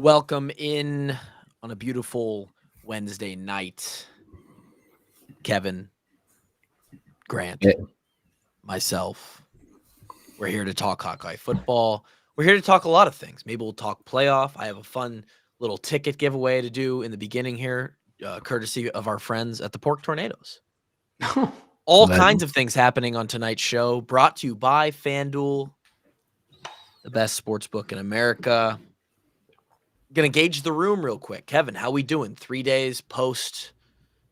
welcome in on a beautiful Wednesday night. Kevin, Grant, Yeah. myself. We're here to talk Hawkeye football. We're here to talk a lot of things. Maybe we'll talk playoff. I have a fun little ticket giveaway to do in the beginning here, courtesy of our friends at the Pork Tornadoes. All kinds of things happening on tonight's show, brought to you by FanDuel, the best sports book in America. Gonna gauge the room real quick. Kevin, how we doing? 3 days post,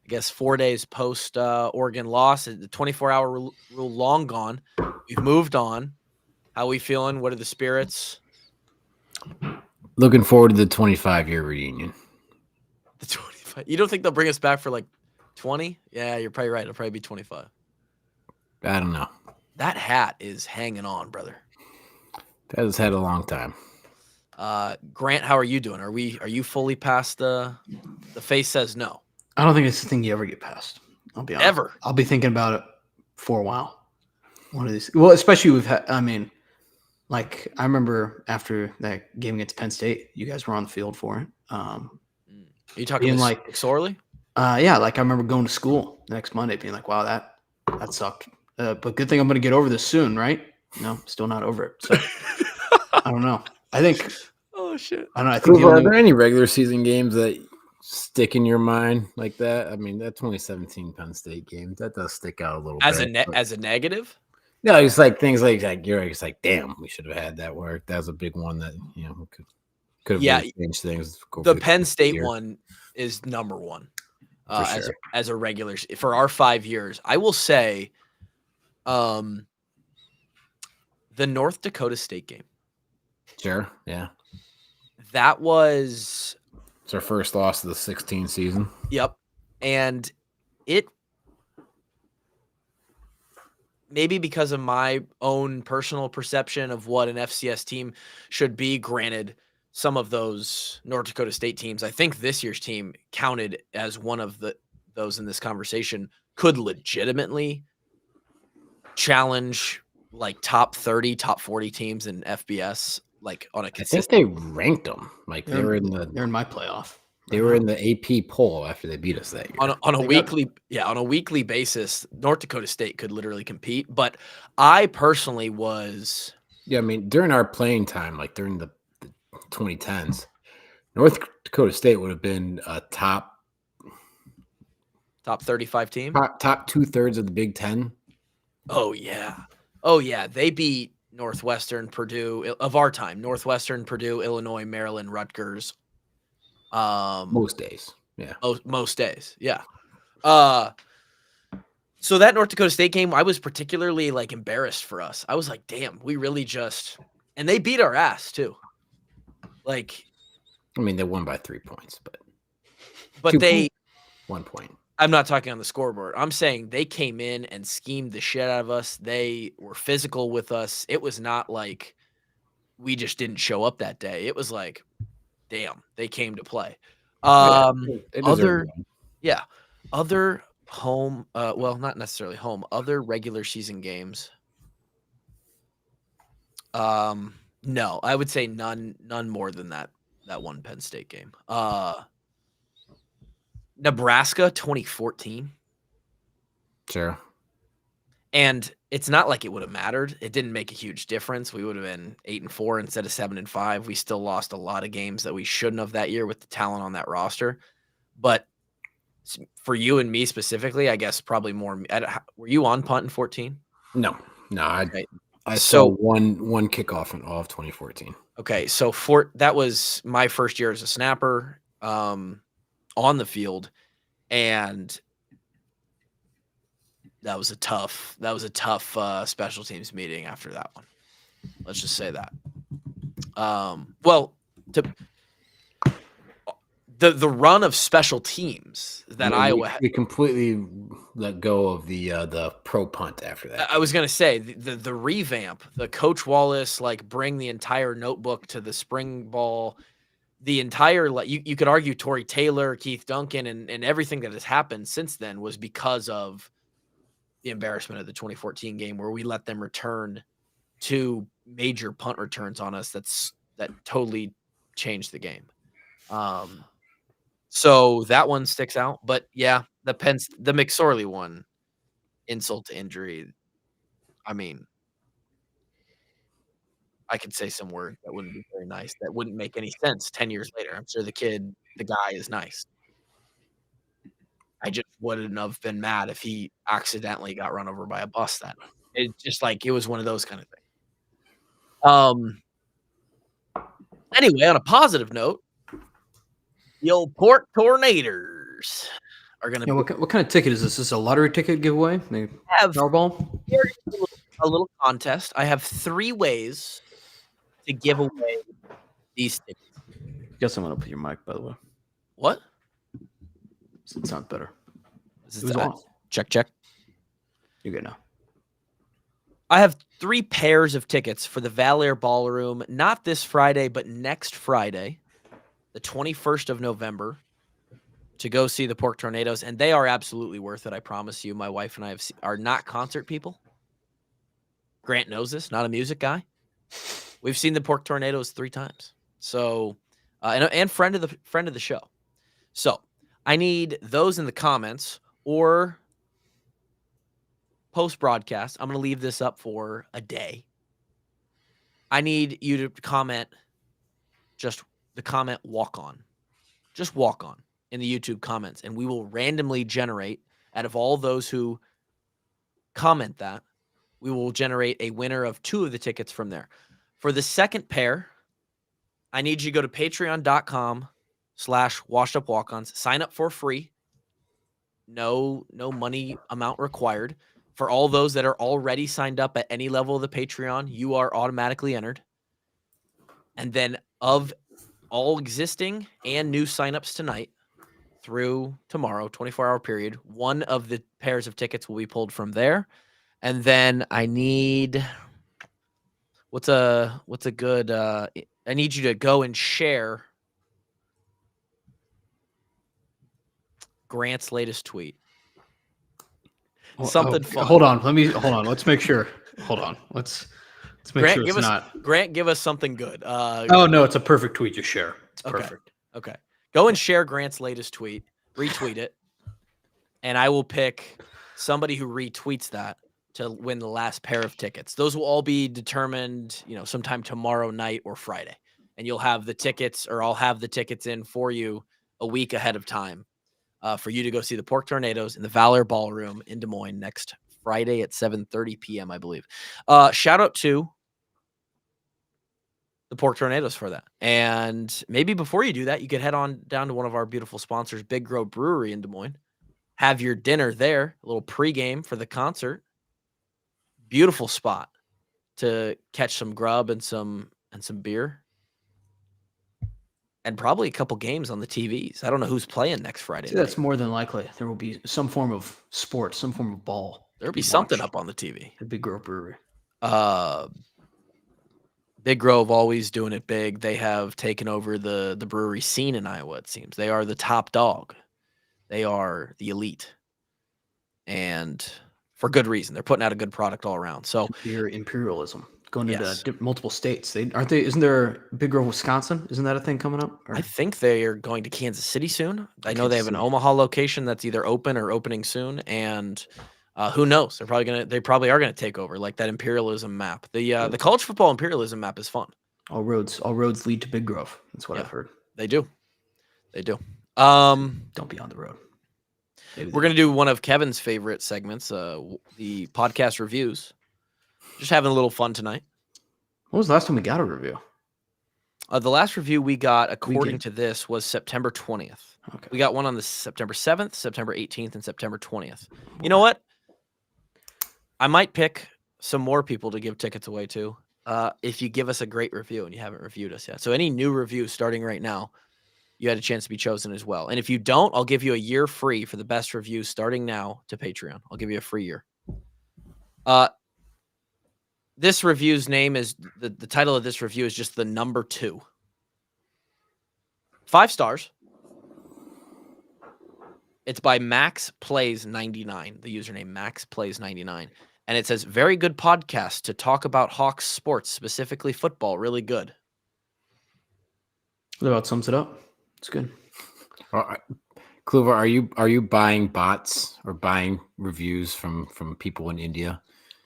I guess 4 days post Oregon loss. The 24-hour rule long gone. We've moved on. How we feeling? What are the spirits? Looking forward to the 25-year reunion. The 25. You don't think they'll bring us back for like 20? Yeah, you're probably right. It'll probably be 25. I don't know. That hat is hanging on, brother. That has had a long time. Grant, how are you doing? Are you fully past the face says no? I don't think it's the thing you ever get past. I'll be honest. Ever. I'll be thinking about it for a while. One of these. Well, especially we've had. I mean, like I remember after that game against Penn State, you guys were on the field for it. Are you talking like Sorley? Yeah, like I remember going to school the next Monday, being like, "Wow, that sucked." But good thing I'm going to get over this soon, right? No, still not over it. So I don't know. I think. Oh shit! I don't know. I think Are there any regular season games that stick in your mind like that? I mean, that 2017 Penn State game that does stick out a little bit. As a negative. No, it's like things like you're it's like, damn, we should have had that work. That was a big one that could have really changed things. The Penn State one is number one as a regular for our 5 years. I will say, the North Dakota State game. Sure, yeah. That was it's our first loss of the 16 season. Yep, and it. Maybe because of my own personal perception of what an FCS team should be. Granted, some of those North Dakota State teams, I think this year's team counted as one of those in this conversation, could legitimately challenge like top 30, top 40 teams in FBS, like on a consistent. I think they ranked them. Like they're in my playoff. They were in the AP poll after they beat us that year. On a weekly basis, North Dakota State could literally compete. But I personally was. Yeah, I mean, during our playing time, like during the 2010s, North Dakota State would have been a top 35 team. Top 2/3 of the Big Ten. Oh yeah. They beat Northwestern, Purdue of our time. Northwestern, Purdue, Illinois, Maryland, Rutgers. Most days. Yeah. Most days. Yeah. So that North Dakota State game, I was particularly like embarrassed for us. I was like, damn, we really and they beat our ass too. Like, I mean, they won by 3 points, but 1 point. I'm not talking on the scoreboard. I'm saying they came in and schemed the shit out of us. They were physical with us. It was not like we just didn't show up that day. It was like, damn, they came to play. Other home, well, not necessarily home, other regular season games. No, I would say none more than that one Penn State game. Nebraska 2014. Sure. And it's not like it would have mattered. It didn't make a huge difference. We would have been 8-4 instead of 7-5. We still lost a lot of games that we shouldn't have that year with the talent on that roster. But for you and me specifically, I guess probably more. Were you on punt in 14? No. I saw one kickoff in all of 2014. Okay, so that was my first year as a snapper on the field, and that was a tough special teams meeting after that one. Let's just say that. The run of special teams that Iowa had. We completely let go of the pro punt after that. I was going to say the revamp, the Coach Wallace, like bring the entire notebook to the spring ball, the entire, like you could argue Torrey Taylor, Keith Duncan, and everything that has happened since then was because of the embarrassment of the 2014 game where we let them return 2 major punt returns on us that totally changed the game. So that one sticks out. But yeah, the McSorley one, insult to injury. I mean, I could say some words that wouldn't be very nice. That wouldn't make any sense 10 years later. I'm sure the guy is nice. I just wouldn't have been mad if he accidentally got run over by a bus that night. It just like it was one of those kind of things. Anyway, on a positive note, the old Port Tornadoes are going to Yeah, what kind of ticket is this? Is this a lottery ticket giveaway? Maybe have Powerball? a little contest. I have 3 ways to give away these tickets. Guess I'm gonna put your mic, by the way. What? It sounds better. Is It was on. Check. You're good now. I have 3 pairs of tickets for the Valair Ballroom, not this Friday, but next Friday, the 21st of November, to go see the Pork Tornadoes, and they are absolutely worth it. I promise you. My wife and I are not concert people. Grant knows this, not a music guy. We've seen the Pork Tornadoes 3 times. So, and friend of the show. So, I need those in the comments or post-broadcast. I'm going to leave this up for a day. I need you to comment just the comment walk on. Just walk on in the YouTube comments, and we will randomly generate out of all those who comment that, we will generate a winner of 2 of the tickets from there. For the second pair, I need you to go to patreon.com/washedupwalk-ons. Sign up for free. No money amount required. For all those that are already signed up at any level of the Patreon, you are automatically entered. And then of all existing and new signups tonight through tomorrow, 24-hour period, 1 of the pairs of tickets will be pulled from there. And then I need what's a good I need you to go and share Grant's latest tweet. Something fun. Hold on. Let's make sure. Hold on. Let's make Grant, sure it's not. Grant, give us something good. Oh no, it's a perfect tweet. Just share. It's perfect. Okay. Go and share Grant's latest tweet. Retweet it, and I will pick somebody who retweets that to win the last pair of tickets. Those will all be determined, sometime tomorrow night or Friday, and you'll have the tickets, or I'll have the tickets in for you a week ahead of time. For you to go see the Pork Tornadoes in the Valair Ballroom in Des Moines next Friday at 7:30 p.m., I believe. Shout out to the Pork Tornadoes for that. And maybe before you do that, you could head on down to one of our beautiful sponsors, Big Grove Brewery in Des Moines. Have your dinner there, a little pregame for the concert. Beautiful spot to catch some grub and some beer. And probably a couple games on the TVs. I don't know who's playing next Friday. That's more than likely. There will be some form of sport, some form of ball. There'll be something up on the TV. The Big Grove Brewery. Big Grove always doing it big. They have taken over the brewery scene in Iowa, it seems. They are the top dog. They are the elite. And for good reason. They're putting out a good product all around. So imperialism. Going into multiple states. Isn't there Big Grove, Wisconsin? Isn't that a thing coming up? Or? I think they are going to Kansas City soon. I know they have an Omaha location that's either open or opening soon. And who knows? They probably are gonna take over, like that imperialism map. The college football imperialism map is fun. All roads lead to Big Grove. That's what I've heard. They do. Don't be on the road. We're gonna do one of Kevin's favorite segments, the podcast reviews. Just having a little fun tonight. When was the last time we got a review? The last review we got, according to this, was September 20th. Okay. We got one on the September 7th, September 18th, and September 20th. You know what? I might pick some more people to give tickets away to if you give us a great review and you haven't reviewed us yet. So any new reviews starting right now, you had a chance to be chosen as well. And if you don't, I'll give you a year free for the best reviews starting now to Patreon. I'll give you a free year. This review's name is the title of this review is just the number 2. 5 stars. It's by Max Plays 99. The username Max Plays 99, and it says very good podcast to talk about Hawks sports, specifically football. Really good. That about sums it up. It's good. Kluver, are you buying bots or buying reviews from people in India?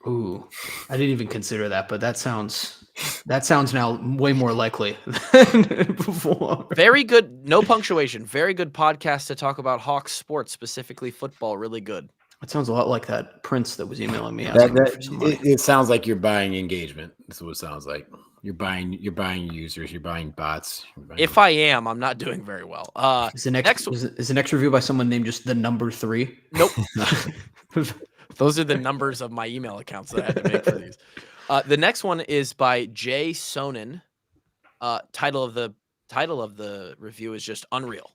Ooh, I didn't even consider that, but that sounds now way more likely than before. Very good. No punctuation. Very good podcast to talk about Hawks sports, specifically football. Really good. It sounds a lot like that Prince that was emailing me asking me for some money. It sounds like you're buying engagement. That's what it sounds like. You're buying users. You're buying bots. If I am, I'm not doing very well. Is the next review by someone named just the number 3? Nope. Those are the numbers of my email accounts that I had to make for these. The next one is by Jay Sonnen. Title of the review is just unreal.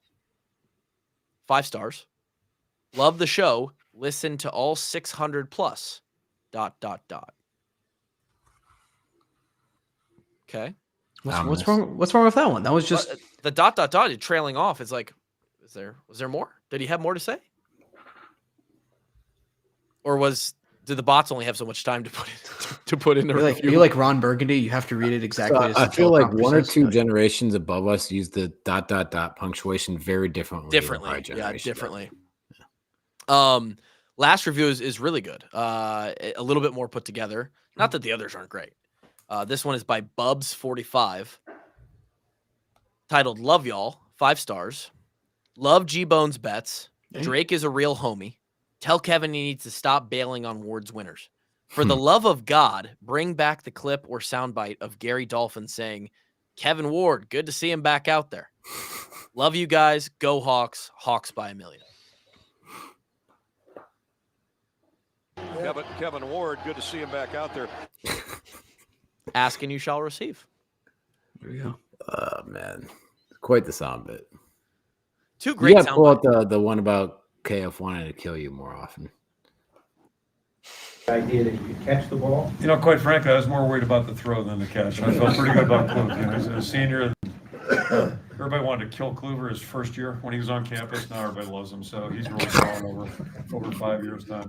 5 stars. Love the show. Listen to all 600 plus. ... Okay. What's wrong with that one? That was just the ... trailing off. It's like, was there more? Did he have more to say? Or did the bots only have so much time to put in the review? You're like Ron Burgundy. You have to read it exactly as I feel like Trump one or says. two generations above us use the ... punctuation very differently. Differently. Last review is really good. A little bit more put together. Not that the others aren't great. This one is by Bubs45. Titled Love Y'all. 5 stars. Love G-Bone's bets. Drake is a real homie. Tell Kevin he needs to stop bailing on Ward's winners. For the love of God, bring back the clip or soundbite of Gary Dolphin saying, Kevin Ward, good to see him back out there. Love you guys. Go Hawks. Hawks by a million. Kevin Ward, good to see him back out there. Ask and you shall receive. There you go. Oh, man. Quite the sound bit. Two great sound pull bites. out the one about KF wanting to kill you more often. The idea that you could catch the ball. Quite frankly, I was more worried about the throw than the catch. I felt pretty good about Kluver. He's a senior. Everybody wanted to kill Kluver his first year when he was on campus. Now everybody loves him, so he's really growing over 5 years now.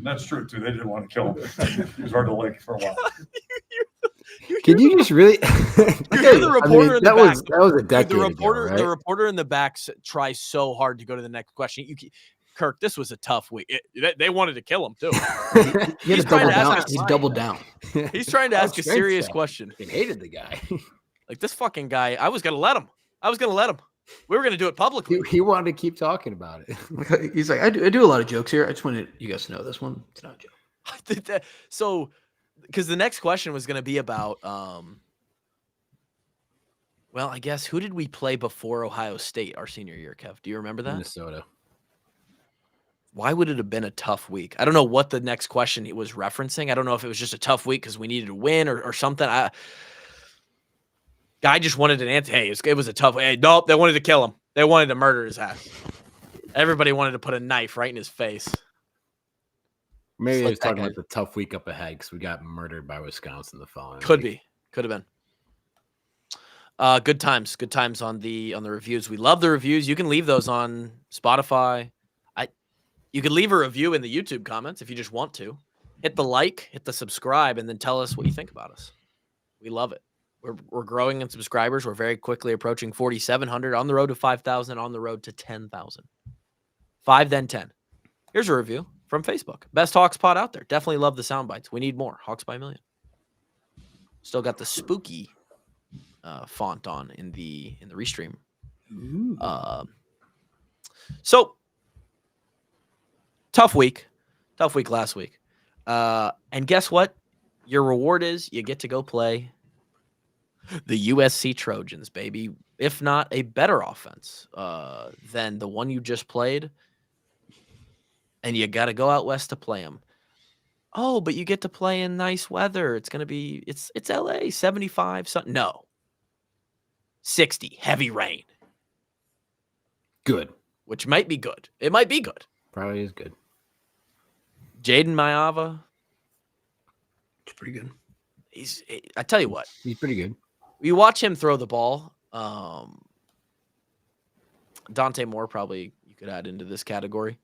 That's true too. They didn't want to kill him. He was hard to like for a while. Can you just really? You're the reporter in the back. That was a decade ago, right? The reporter in the back tries so hard to go to the next question. Kirk, this was a tough week. They wanted to kill him too. He's doubled down. He's trying to ask a serious question. He hated the guy. Like this fucking guy. I was gonna let him. We were gonna do it publicly. He wanted to keep talking about it. He's like, I do a lot of jokes here. I just wanted you guys to know this one. It's not a joke. I did that. So, because the next question was gonna be about, well, I guess who did we play before Ohio State our senior year, Kev? Do you remember that? Minnesota. Why would it have been a tough week? I don't know what the next question he was referencing. I don't know if it was just a tough week because we needed to win or something. Guy just wanted an answer. Hey, it was a tough. Hey, nope, they wanted to kill him. They wanted to murder his ass. Everybody wanted to put a knife right in his face. Maybe he was talking about the tough week up ahead because we got murdered by Wisconsin the following. Could have been. Good times on the reviews. We love the reviews. You can leave those on Spotify. You can leave a review in the YouTube comments if you just want to. Hit the like, hit the subscribe, and then tell us what you think about us. We love it. We're growing in subscribers. We're very quickly approaching 4,700, on the road to 5,000, on the road to 10,000. 5, then 10. Here's a review from Facebook. Best Hawks pod out there. Definitely love the sound bites. We need more. Hawks by a million. Still got the spooky font on in the restream. So tough week last week. And guess what? Your reward is you get to go play the USC Trojans, baby. If not a better offense than the one you just played. And you got to go out west to play them. Oh, but you get to play in nice weather. It's going to be, it's LA, 75, something. No. 60, heavy rain. Good. Which might be good. It might be good. Probably is good. Jaden Mayava. It's pretty good. I tell you what. He's pretty good. You watch him throw the ball. Dante Moore probably you could add into this category.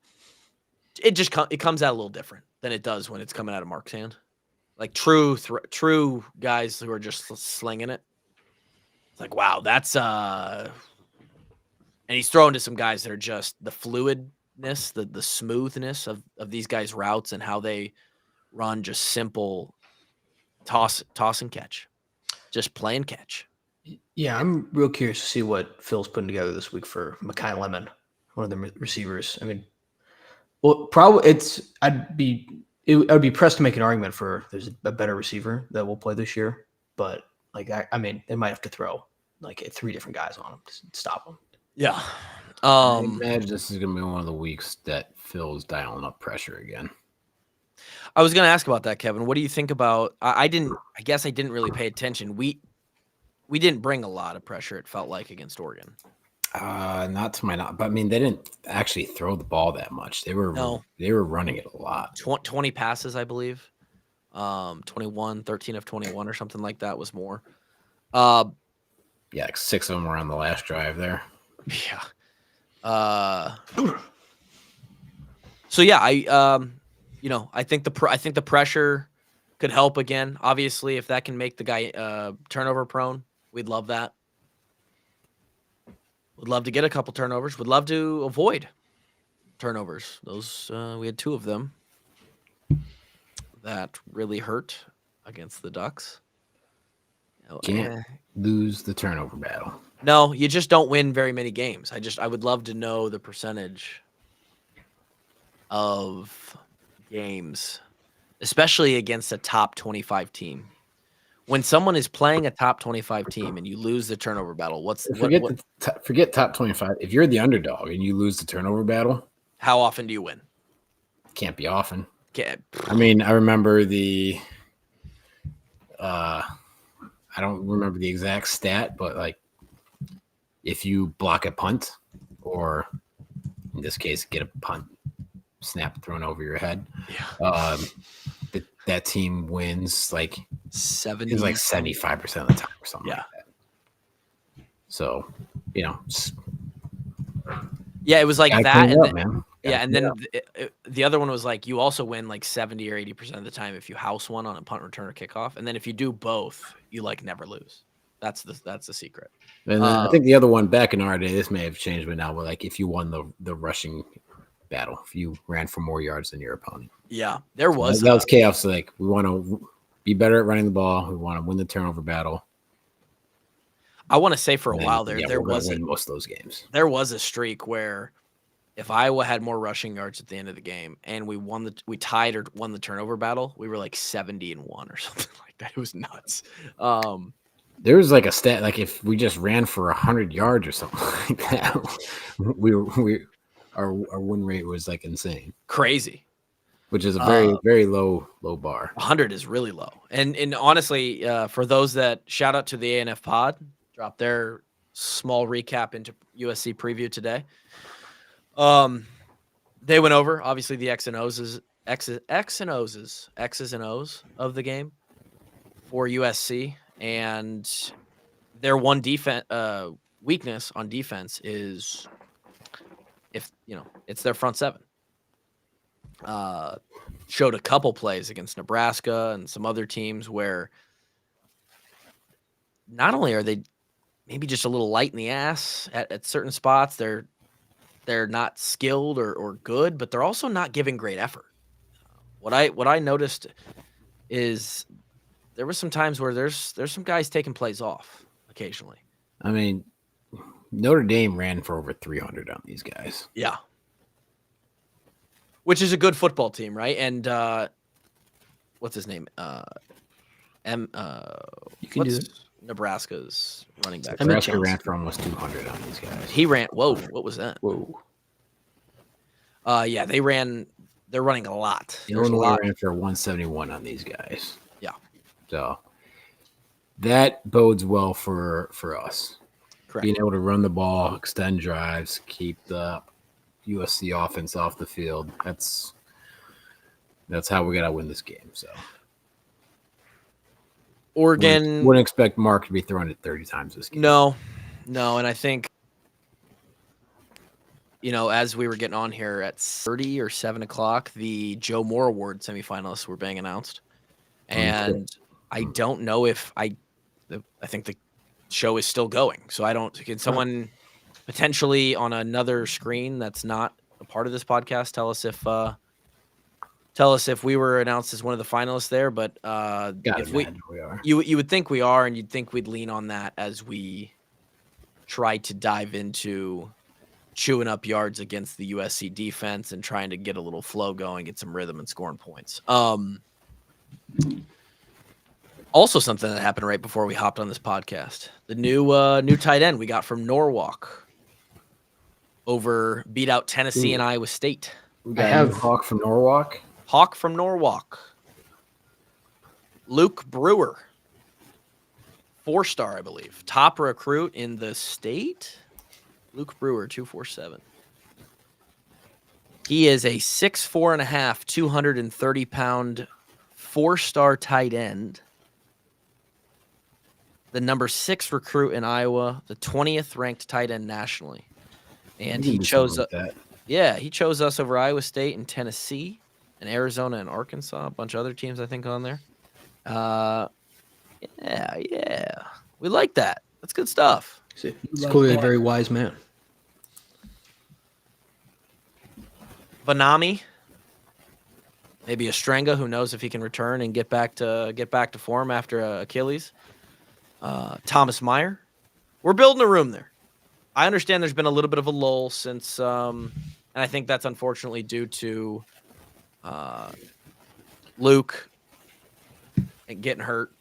It comes out a little different than it does when it's coming out of Mark's hand. Like true guys who are just slinging it. It's like, wow, that's and he's throwing to some guys that are just the fluidness, the smoothness of these guys' routes and how they run just simple toss and catch. Just play and catch. Yeah, I'm real curious to see what Phil's putting together this week for Mekhi Lemon, one of the receivers. I mean, well, probably I'd be pressed to make an argument for there's a better receiver that will play this year, but like I mean, they might have to throw like 3 different guys on him to stop him. Yeah. I imagine this is going to be one of the weeks that Phil's dialing up pressure again. I was going to ask about that, Kevin. What do you think about? I guess I didn't really pay attention. We didn't bring a lot of pressure. It felt like against Oregon. Not to my knowledge, but I mean, they didn't actually throw the ball that much. They were running it a lot. 20 passes, I believe. 21, 13 of 21 or something like that was more. Yeah, like 6 of them were on the last drive there. Yeah. So yeah, I think the pressure could help again. Obviously, if that can make the guy turnover prone, we'd love that. Would love to get a couple turnovers. Would love to avoid turnovers. Those we had 2 of them that really hurt against the Ducks. Can't lose the turnover battle. No, you just don't win very many games. I would love to know the percentage of games, especially against a top 25 team. When someone is playing a top 25 team and you lose the turnover battle, forget top 25. If you're the underdog and you lose the turnover battle, how often do you win? Can't be often. Can't. I mean, I remember I don't remember the exact stat, but like if you block a punt, or in this case, get a punt snap thrown over your head, that team wins like 70. It's like 75% of the time or something like that. So, yeah, it was like that. And man. And then the other one was like you also win like 70 or 80% of the time if you house one on a punt return or kickoff, and then if you do both, you like never lose. That's the secret. And then I think the other one back in our day, this may have changed, but now, but like if you won the rushing battle, if you ran for more yards than your opponent. Yeah, there was that was chaos. Like we want to be better at running the ball. We want to win the turnover battle. I want to say for a while there was win most of those games. There was a streak where if Iowa had more rushing yards at the end of the game and we tied or won the turnover battle, we were like 70-1 or something like that. It was nuts. There was like a stat, like if we just ran for 100 yards or something like that, our win rate was like insane, crazy, which is a very very low bar. 100 is really low, and honestly, for those that shout out to the ANF Pod, drop their small recap into USC preview today. They went over obviously the X's and O's of the game for USC, and their one weakness on defense is it's their front 7. Showed a couple plays against Nebraska and some other teams where not only are they maybe just a little light in the ass at certain spots, they're not skilled or good, but they're also not giving great effort. What I noticed is there were some times where there's some guys taking plays off occasionally. I mean, Notre Dame ran for over 300 on these guys. Yeah. Which is a good football team, right? And what's his name? You can do it. Nebraska's running back. Nebraska ran for almost 200 on these guys. He ran. Whoa, what was that? Whoa. Yeah, they're running a lot. Illinois ran for 171 on these guys. Yeah. So that bodes well for us. Correct. Being able to run the ball, extend drives, keep the USC offense off the field. That's how we got to win this game. So Oregon wouldn't expect Mark to be throwing it 30 times this game. No, and I think as we were getting on here at 30 or 7 o'clock, the Joe Moore Award semifinalists were being announced, and I don't know if I think show is still going. So can someone potentially on another screen that's not a part of this podcast tell us if we were announced as one of the finalists there? But if we are, you would think we are, and you'd think we'd lean on that as we try to dive into chewing up yards against the USC defense and trying to get a little flow going, get some rhythm and scoring points. Also something that happened right before we hopped on this podcast, the new tight end we got from Norwalk beat out Tennessee and Iowa State. We got Hawk from Norwalk. Hawk from Norwalk. Luke Brewer. 4-star, I believe. Top recruit in the state. Luke Brewer, 247. He is a 6'4.5", 230-pound 4-star tight end. The number 6 recruit in Iowa, the 20th ranked tight end nationally. And he chose he chose us over Iowa State and Tennessee and Arizona and Arkansas, a bunch of other teams I think on there. Yeah. We like that. That's good stuff. He's clearly a very wise man. Vanami, maybe a Strenga, who knows if he can return and get back to form after Achilles. Thomas Meyer. We're building a room there. I understand there's been a little bit of a lull since, and I think that's unfortunately due to Luke getting hurt.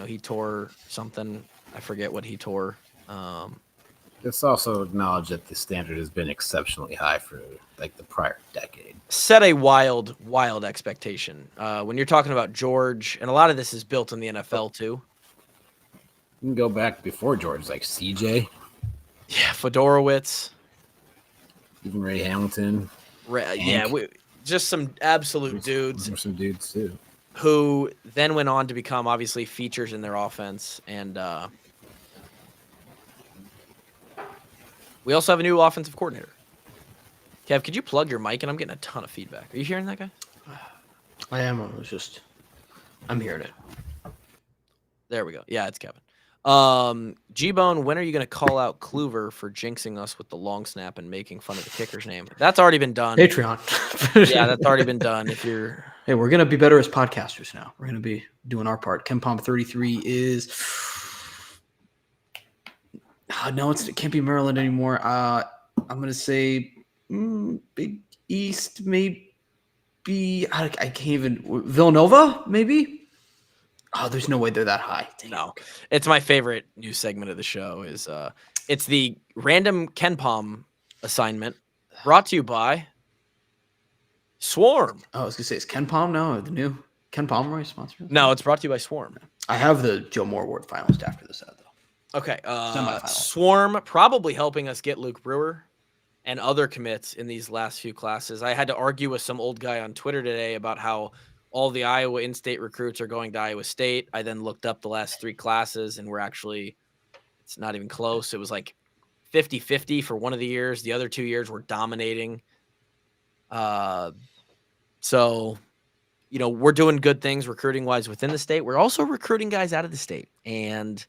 He tore something. I forget what he tore. Let's also acknowledge that the standard has been exceptionally high for like the prior decade. Set a wild expectation. When you're talking about George, and a lot of this is built in the NFL too. You can go back before George, like CJ. Yeah, Fedorowicz. Even Ray Hamilton. Just some absolute dudes. There's some dudes too. Who then went on to become obviously features in their offense. And we also have a new offensive coordinator. Kev, could you plug your mic? And I'm getting a ton of feedback. Are you hearing that guy? I am. I'm hearing it. There we go. Yeah, it's Kevin. G-Bone, when are you going to call out Kluver for jinxing us with the long snap and making fun of the kicker's name? That's already been done. Patreon. Yeah, that's already been done. Hey, we're going to be better as podcasters now. We're going to be doing our part. KenPom 33 is... no, it can't be Maryland anymore. I'm going to say Big East, maybe. I can't even... Villanova, maybe? Oh, there's no way they're that high. Dang. No, it's my favorite news segment of the show. It's the random KenPom assignment brought to you by Swarm. Oh, I was gonna say, is KenPom now the new Ken Pomeroy sponsor? No, it's brought to you by Swarm. I have the Joe Moore Award finalist after this ad, though. Okay, Swarm probably helping us get Luke Brewer and other commits in these last few classes. I had to argue with some old guy on Twitter today about how all the Iowa in-state recruits are going to Iowa State. I then looked up the last 3 classes, and it's not even close. It was like 50-50 for one of the years. The other 2 years were dominating. So, we're doing good things recruiting-wise within the state. We're also recruiting guys out of the state. And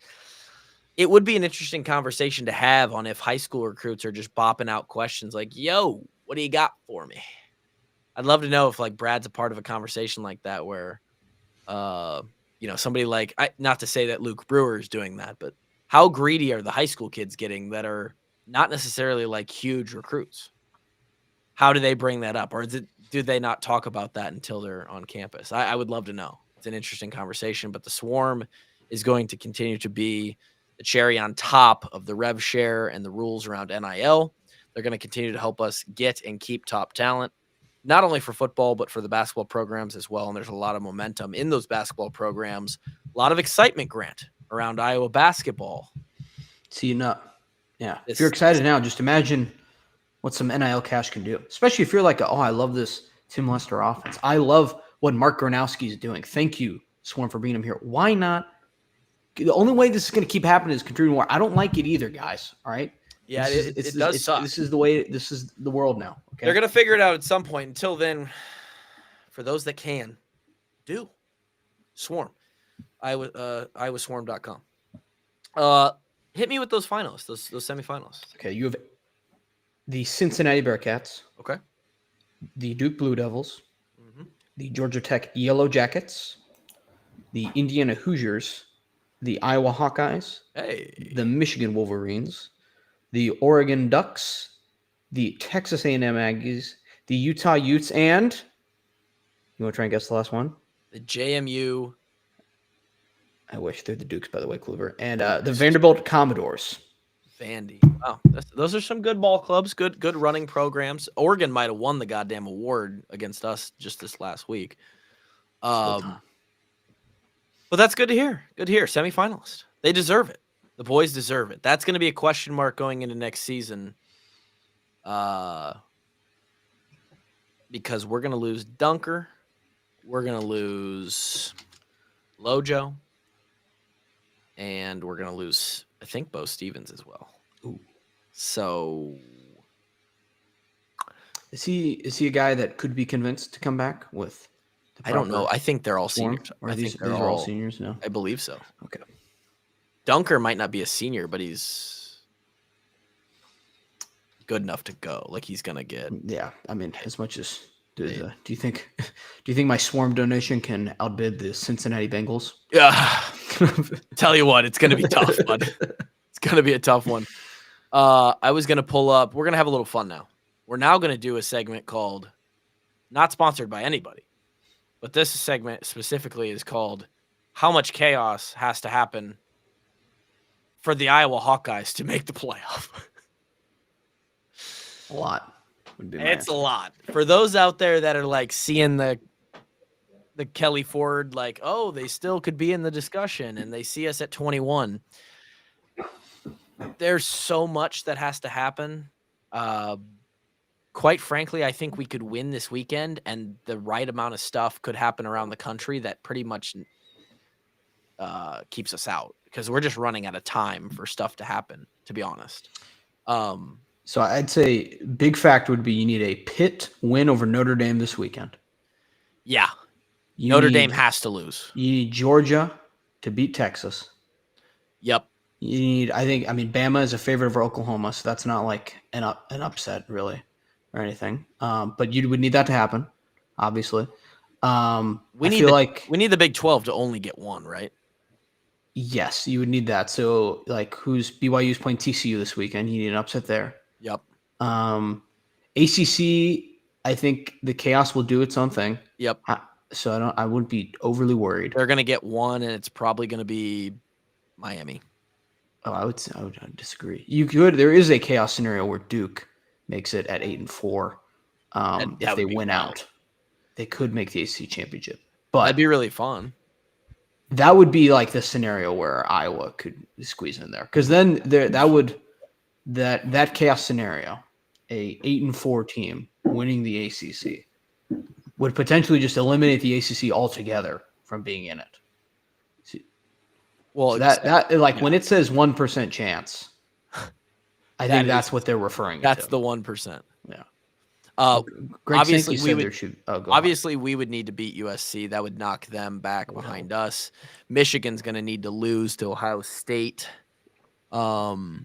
it would be an interesting conversation to have on if high school recruits are just bopping out questions like, yo, what do you got for me? I'd love to know if Brad's a part of a conversation like that where, somebody not to say that Luke Brewer is doing that, but how greedy are the high school kids getting that are not necessarily huge recruits? How do they bring that up? Or do they not talk about that until they're on campus? I would love to know. It's an interesting conversation, but the Swarm is going to continue to be the cherry on top of the rev share and the rules around NIL. They're going to continue to help us get and keep top talent. Not only for football, but for the basketball programs as well. And there's a lot of momentum in those basketball programs. A lot of excitement, Grant, around Iowa basketball. If you're excited now, just imagine what some NIL cash can do. Especially if you're I love this Tim Lester offense. I love what Mark Gronowski is doing. Thank you, Swarm, for bringing him here. Why not? The only way this is going to keep happening is contributing more. I don't like it either, guys. All right? Yeah, it does suck. This is the way. This is the world now. Okay? They're gonna figure it out at some point. Until then, for those that can, Swarm. iowaswarm.com. Hit me with those finalists, those semifinalists. Okay, you have the Cincinnati Bearcats, Okay. the Duke Blue Devils, Mm-hmm. the Georgia Tech Yellow Jackets, the Indiana Hoosiers, the Iowa Hawkeyes, Hey. the Michigan Wolverines, the Oregon Ducks, the Texas A&M Aggies, the Utah Utes, and you want to try and guess the last one? The JMU. I wish they're the Dukes, by the way, Kluver, and the Vanderbilt Commodores. Vandy. Wow, those are some good ball clubs, good running programs. Oregon might have won the goddamn award against us just this last week. But that's good to hear. Good to hear. Semifinalist. They deserve it. The boys deserve it. That's going to be a question mark going into next season. Because we're going to lose Dunker. We're going to lose Lojo. And we're going to lose, I think, Bo Stevens as well. Ooh. So Is he a guy that could be convinced to come back with? I don't know. I think they're all form? seniors. Or I these think they're are all seniors now. I believe so. Okay. Dunker might not be a senior, but he's good enough to go. Like he's gonna get. Yeah, I mean, as much as do you think my Swarm donation can outbid the Cincinnati Bengals? Yeah. Tell you what, it's gonna be tough, bud. It's gonna be a tough one. I was gonna pull up. We're gonna have a little fun now. We're now gonna do a segment called, not sponsored by anybody, but this segment specifically is called "How Much Chaos Has to Happen for the Iowa Hawkeyes to make the playoff." A lot. Would be my It's a answer. lot. For those out there that are like seeing the Kelly Ford, like, oh, they still could be in the discussion and they see us at 21. There's so much that has to happen. Quite frankly, I think we could win this weekend and the right amount of stuff could happen around the country that pretty much keeps us out because we're just running out of time for stuff to happen, to be honest. So I'd say big factor would be you need a Pitt win over Notre Dame this weekend. Yeah. You Notre need- Dame has to lose. You need Georgia to beat Texas. Yep. You need, Bama is a favorite over Oklahoma, so that's not like an upset really or anything. But you would need that to happen, obviously. We need the Big 12 to only get one, right? Yes, you would need that. So like, who's BYU's playing TCU this weekend? You need an upset there. Yep. ACC, I think the chaos will do its own thing. Yep. So I wouldn't be overly worried. They're going to get one, and it's probably going to be Miami. Oh, I would disagree. There is a chaos scenario where Duke makes it at 8-4. If they win out, they could make the ACC championship. But that'd be really fun. That would be like the scenario where Iowa could squeeze in there, because then that chaos scenario, a 8-4 team winning the ACC, would potentially just eliminate the ACC altogether from being in it. Well, so when it says 1% chance, I think that's what they're referring to. That's the 1%. Yeah. Greg obviously, we would need to beat USC. That would knock them back behind us. Michigan's going to need to lose to Ohio State in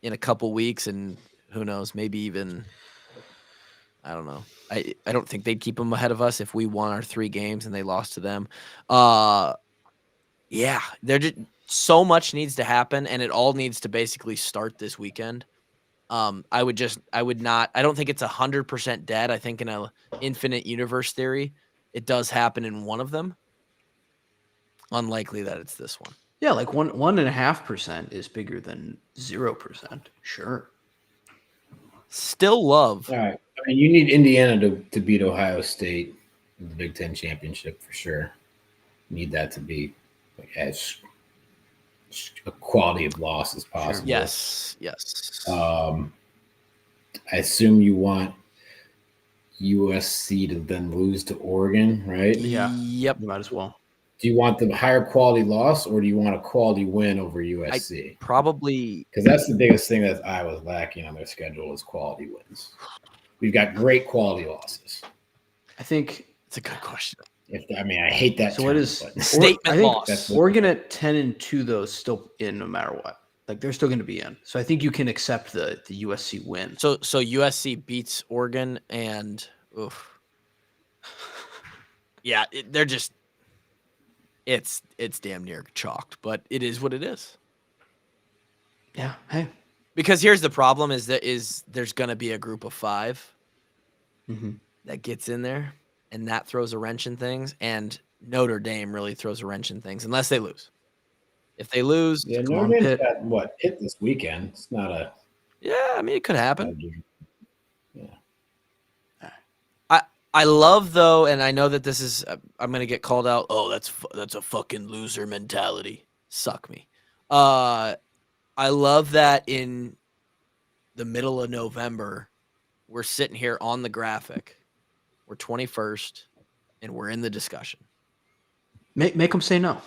a couple weeks, and who knows, maybe even I don't know. I don't think they'd keep them ahead of us if we won our 3 games and they lost to them. Yeah, so much needs to happen, and it all needs to basically start this weekend. I don't think it's 100% dead. I think in an infinite universe theory, it does happen in one of them. Unlikely that it's this one. Yeah, like 1.5% is bigger than 0%. Sure. Still love. All right. I mean, you need Indiana to beat Ohio State in the Big Ten championship for sure. You need that to be as a quality of loss as possible. Yes. I assume you want USC to then lose to Oregon, right? Yeah. Yep. You might as well. Do you want the higher quality loss, or do you want a quality win over USC? Probably, because that's the biggest thing that Iowa's lacking on their schedule is quality wins. We've got great quality losses. I think it's a good question. I hate that. So what is statement loss? Oregon at 10-2 though is still in no matter what. Like they're still going to be in. So I think you can accept the USC win. So USC beats Oregon and oof. Yeah, they're just it's damn near chalked, but it is what it is. Yeah. Hey. Because here's the problem is there's going to be a group of 5 that gets in there, and that throws a wrench in things, and Notre Dame really throws a wrench in things unless they lose. If they lose, Yeah, Come Notre on, Dame's Pitt. got what hit this weekend. It's not a. yeah, I mean it could happen. Yeah. I love though, and I know that this is I'm gonna get called out. Oh, that's a fucking loser mentality. Suck me. I love that in the middle of November, we're sitting here on the graphic. We're 21st, and we're in the discussion. Make them say no.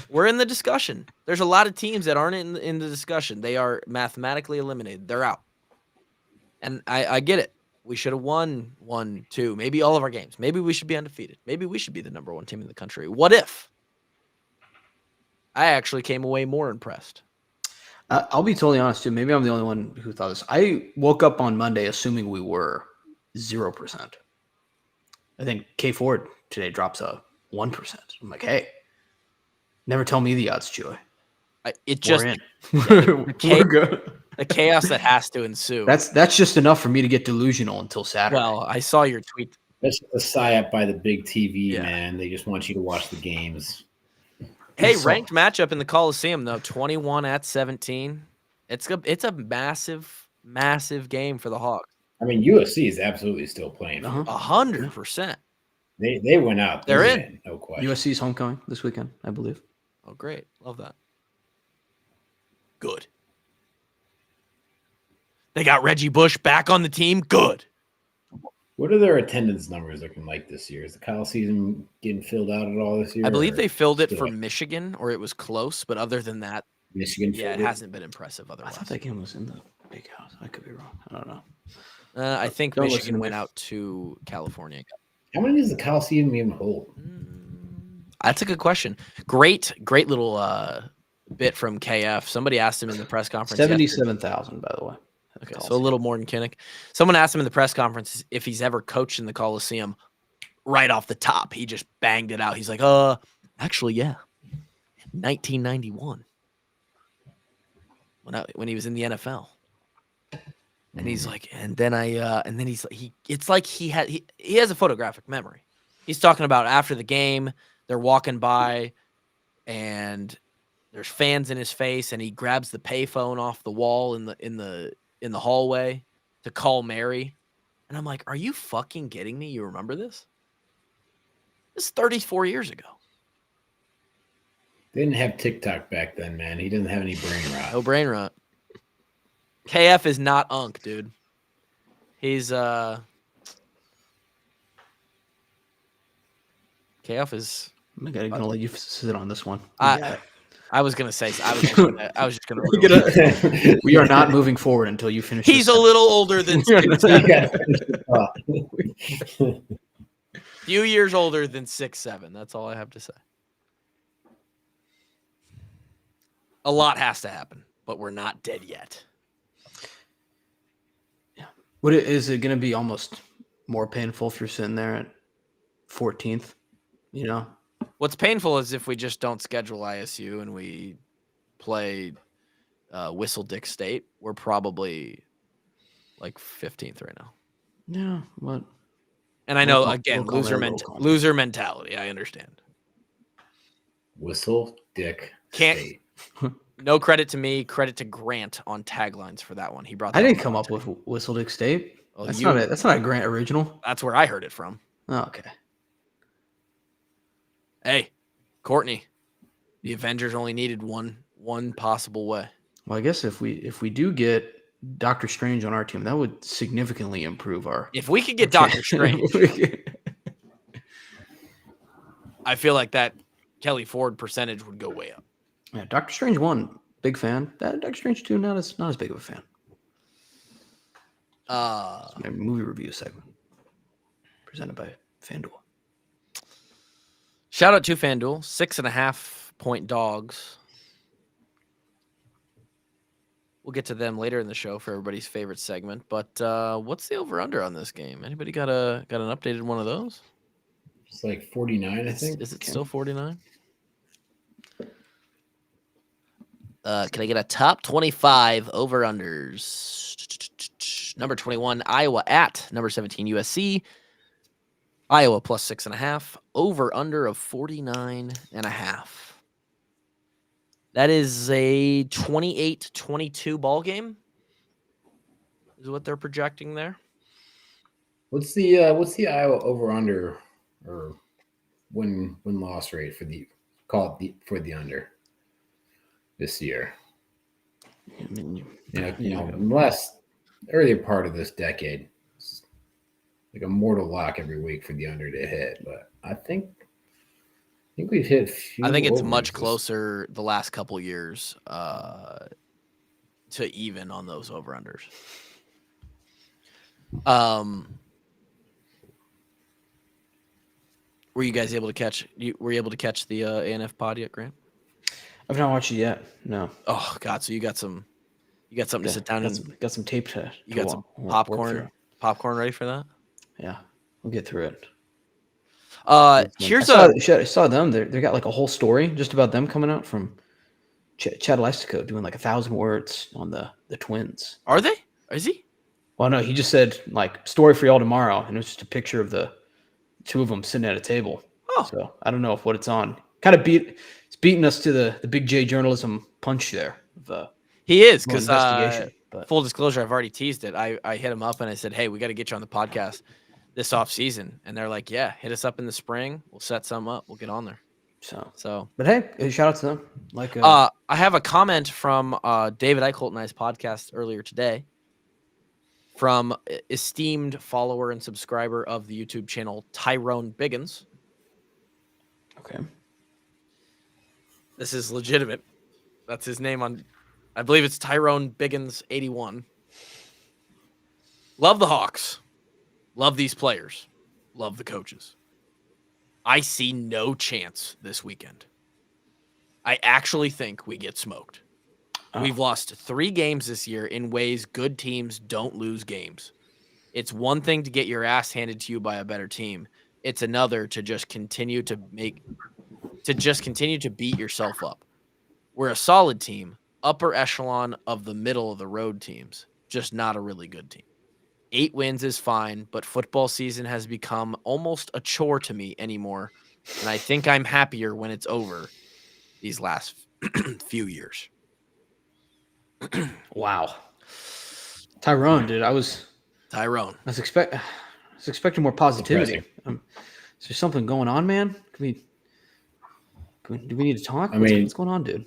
We're in the discussion. There's a lot of teams that aren't in the discussion. They are mathematically eliminated. They're out. And I get it. We should have won 1, 2, maybe all of our games. Maybe we should be undefeated. Maybe we should be the number 1 team in the country. What if? I actually came away more impressed. I'll be totally honest too. Maybe I'm the only one who thought this. I woke up on Monday assuming we were 0%. I think K Ford today drops a 1%. I'm like, hey, never tell me the odds, Joey. It just We're in. We're good. the chaos that has to ensue. That's just enough for me to get delusional until Saturday. Well, I saw your tweet. That's just a psyop by the big TV, Yeah. man. They just want you to watch the games. Hey, So- ranked matchup in the Coliseum though, 21-17. It's a massive game for the Hawks. I mean, USC is absolutely still playing. Uh-huh. 100%. They went out. They're in. No question. USC's homecoming this weekend, I believe. Oh, great. Love that. Good. They got Reggie Bush back on the team. Good. What are their attendance numbers looking like this year? Is the Coliseum getting filled out at all this year? I believe or they filled it still for like Michigan, or it was close, but other than that, Michigan. yeah, it filled hasn't been impressive I otherwise. thought that game was in the big house. I could be wrong. I don't know. I think Don't listen Michigan to went me. out to California. How many does the Coliseum even hold? That's a good question. Great little bit from KF. Somebody asked him in the press conference. yesterday. 77,000, by the way. Okay, so a little more than Kinnick. Someone asked him in the press conference if he's ever coached in the Coliseum. Right off the top, he just banged it out. He's like, actually, yeah. 1991. When he was in the NFL. And he's like, and then he's like, it's like he has a photographic memory. He's talking about after the game, they're walking by and there's fans in his face, and he grabs the payphone off the wall in the hallway to call Mary. And I'm like, are you fucking kidding me? You remember this? This is 34 years ago. They didn't have TikTok back then, man. He didn't have any brain rot. No brain rot. KF is not Unk, dude. He's KF is I'm gonna let you sit on this one. I was gonna say I was just gonna We are not moving forward until you finish. He's this a little older than You gotta finish the thought. few years older than 6'7". That's all I have to say. A lot has to happen, but we're not dead yet. What is it going to be? Almost more painful if you're sitting there at 14th. You know, What's painful is if we just don't schedule ISU and we play Whistle Dick State. We're probably like 15th right now. yeah. What? And I know, We'll again, call that a little confidence. loser mentality. I understand. Whistle, dick, Can't- state. No credit to me. Credit to Grant on taglines for that one. He brought. That I didn't one come up up with Whistle Dick State. Well, That's you- not it. That's not a Grant original. That's where I heard it from. Oh, okay. Hey, Courtney, the Avengers only needed one possible way. Well, I guess if we do get Doctor Strange on our team, that would significantly improve our. If we could get Doctor Strange, I feel like that Kelly Ford percentage would go way up. Yeah, Doctor Strange 1, big fan. That Doctor Strange 2, not as big of a fan. My movie review segment presented by FanDuel. Shout out to FanDuel, 6.5 point dogs. We'll get to them later in the show for everybody's favorite segment. But what's the over/under on this game? Anybody got an updated one of those? It's like 49, I think. Is it still 49? Can I get a top 25 over/unders? Number 21, Iowa at number 17, USC. Iowa plus 6.5. Over/under of 49.5. That is a 28-22 ball game. Is what they're projecting there. What's the Iowa over under or win loss rate for the under this year? I mean, Unless earlier part of this decade, it's like a mortal lock every week for the under to hit. But I think we've hit. I think it's much closer the last couple years to even on those over/unders. Were you guys able to catch? Were you able to catch the ANF pod yet, Grant? I've not watched it yet. No. Oh God! So you got something to sit down and got some tape to. You got some popcorn ready for that? Yeah, we'll get through it. I saw them. They got like a whole story just about them coming out from Chad Lestico doing like 1,000 words on the Twins. Are they? Is he? Well, no, he just said like story for y'all tomorrow, and it was just a picture of the two of them sitting at a table. Oh, so I don't know what it's on. Kind of it's beating us to the big J journalism punch there. He is because but full disclosure, I've already teased it. I hit him up and I said, "Hey, we got to get you on the podcast this off season," and they're like, "Yeah, hit us up in the spring. We'll set some up. We'll get on there." So, but hey, shout out to them. Like, I have a comment from David Eichholt and I's podcast earlier today from esteemed follower and subscriber of the YouTube channel Tyrone Biggins. Okay, this is legitimate. That's his name on. I believe it's Tyrone Biggins 81. Love the Hawks. Love these players. Love the coaches. I see no chance this weekend. I actually think we get smoked. We've lost 3 games this year in ways good teams don't lose games. It's one thing to get your ass handed to you by a better team. It's another to just continue to beat yourself up. We're a solid team, upper echelon of the middle of the road teams, just not a really good team. 8 wins is fine, but football season has become almost a chore to me anymore, and I think I'm happier when it's over these last few years. Wow, Tyrone, dude, I was expecting more positivity. Is there something going on, man? Do we need to talk? What's going on, dude?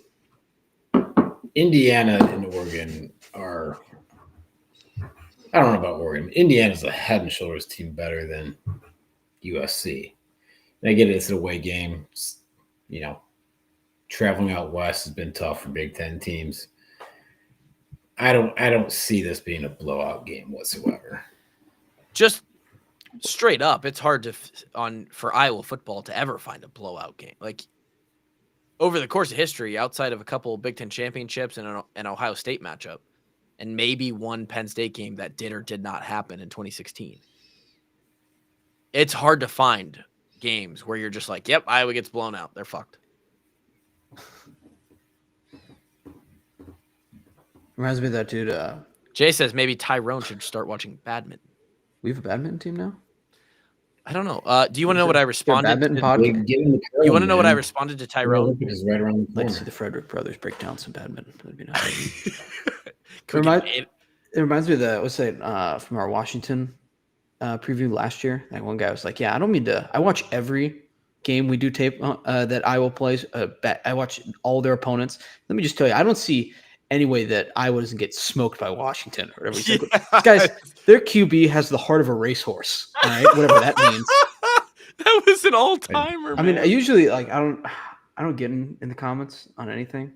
Indiana and Oregon are. I don't know about Oregon. Indiana's a head and shoulders team better than USC. And I get it; it's an away game. Traveling out west has been tough for Big Ten teams. I don't see this being a blowout game whatsoever. Just straight up, it's hard for Iowa football to ever find a blowout game. Like over the course of history, outside of a couple of Big Ten championships and an Ohio State matchup, and maybe one Penn State game that did or did not happen in 2016. It's hard to find games where you're just like, yep, Iowa gets blown out. They're fucked. Reminds me of that dude. Jay says maybe Tyrone should start watching badminton. We have a badminton team now? I don't know. Do you want to know what I responded badminton to? podcast? You want to know what I responded to Tyrone? Olympics is right around the I'd like corner. to see the Frederick brothers break down some badminton. That'd be nice. It reminds me of from our Washington preview last year. That one guy was like, "Yeah, I don't mean to. I watch every game we do tape that Iowa plays. I watch all their opponents. Let me just tell you, I don't see any way that Iowa doesn't get smoked by Washington or whatever." He said. Guys, their QB has the heart of a racehorse. All right, whatever that means. That was an all-timer. I mean, I usually I don't get in the comments on anything.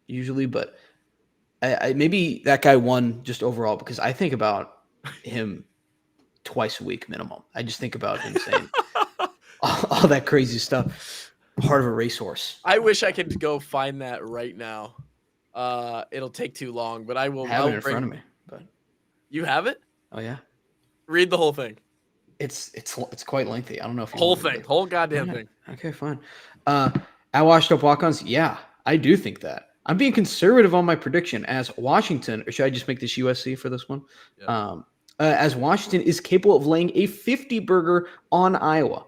Usually, but I maybe that guy won just overall because I think about him twice a week minimum. I just think about him saying all that crazy stuff. Heart of a racehorse. I wish I could go find that right now. It'll take too long, but I will. I have I'll it in bring, front of me, but You have it? oh yeah, Read the whole thing. it's quite lengthy. I don't know if you Whole want me to- thing. Whole goddamn Yeah. thing. Okay, fine. At washed up walk-ons, yeah, I do think that. I'm being conservative on my prediction as Washington, or should I just make this USC for this one? Yeah. As Washington is capable of laying a 50 burger on Iowa.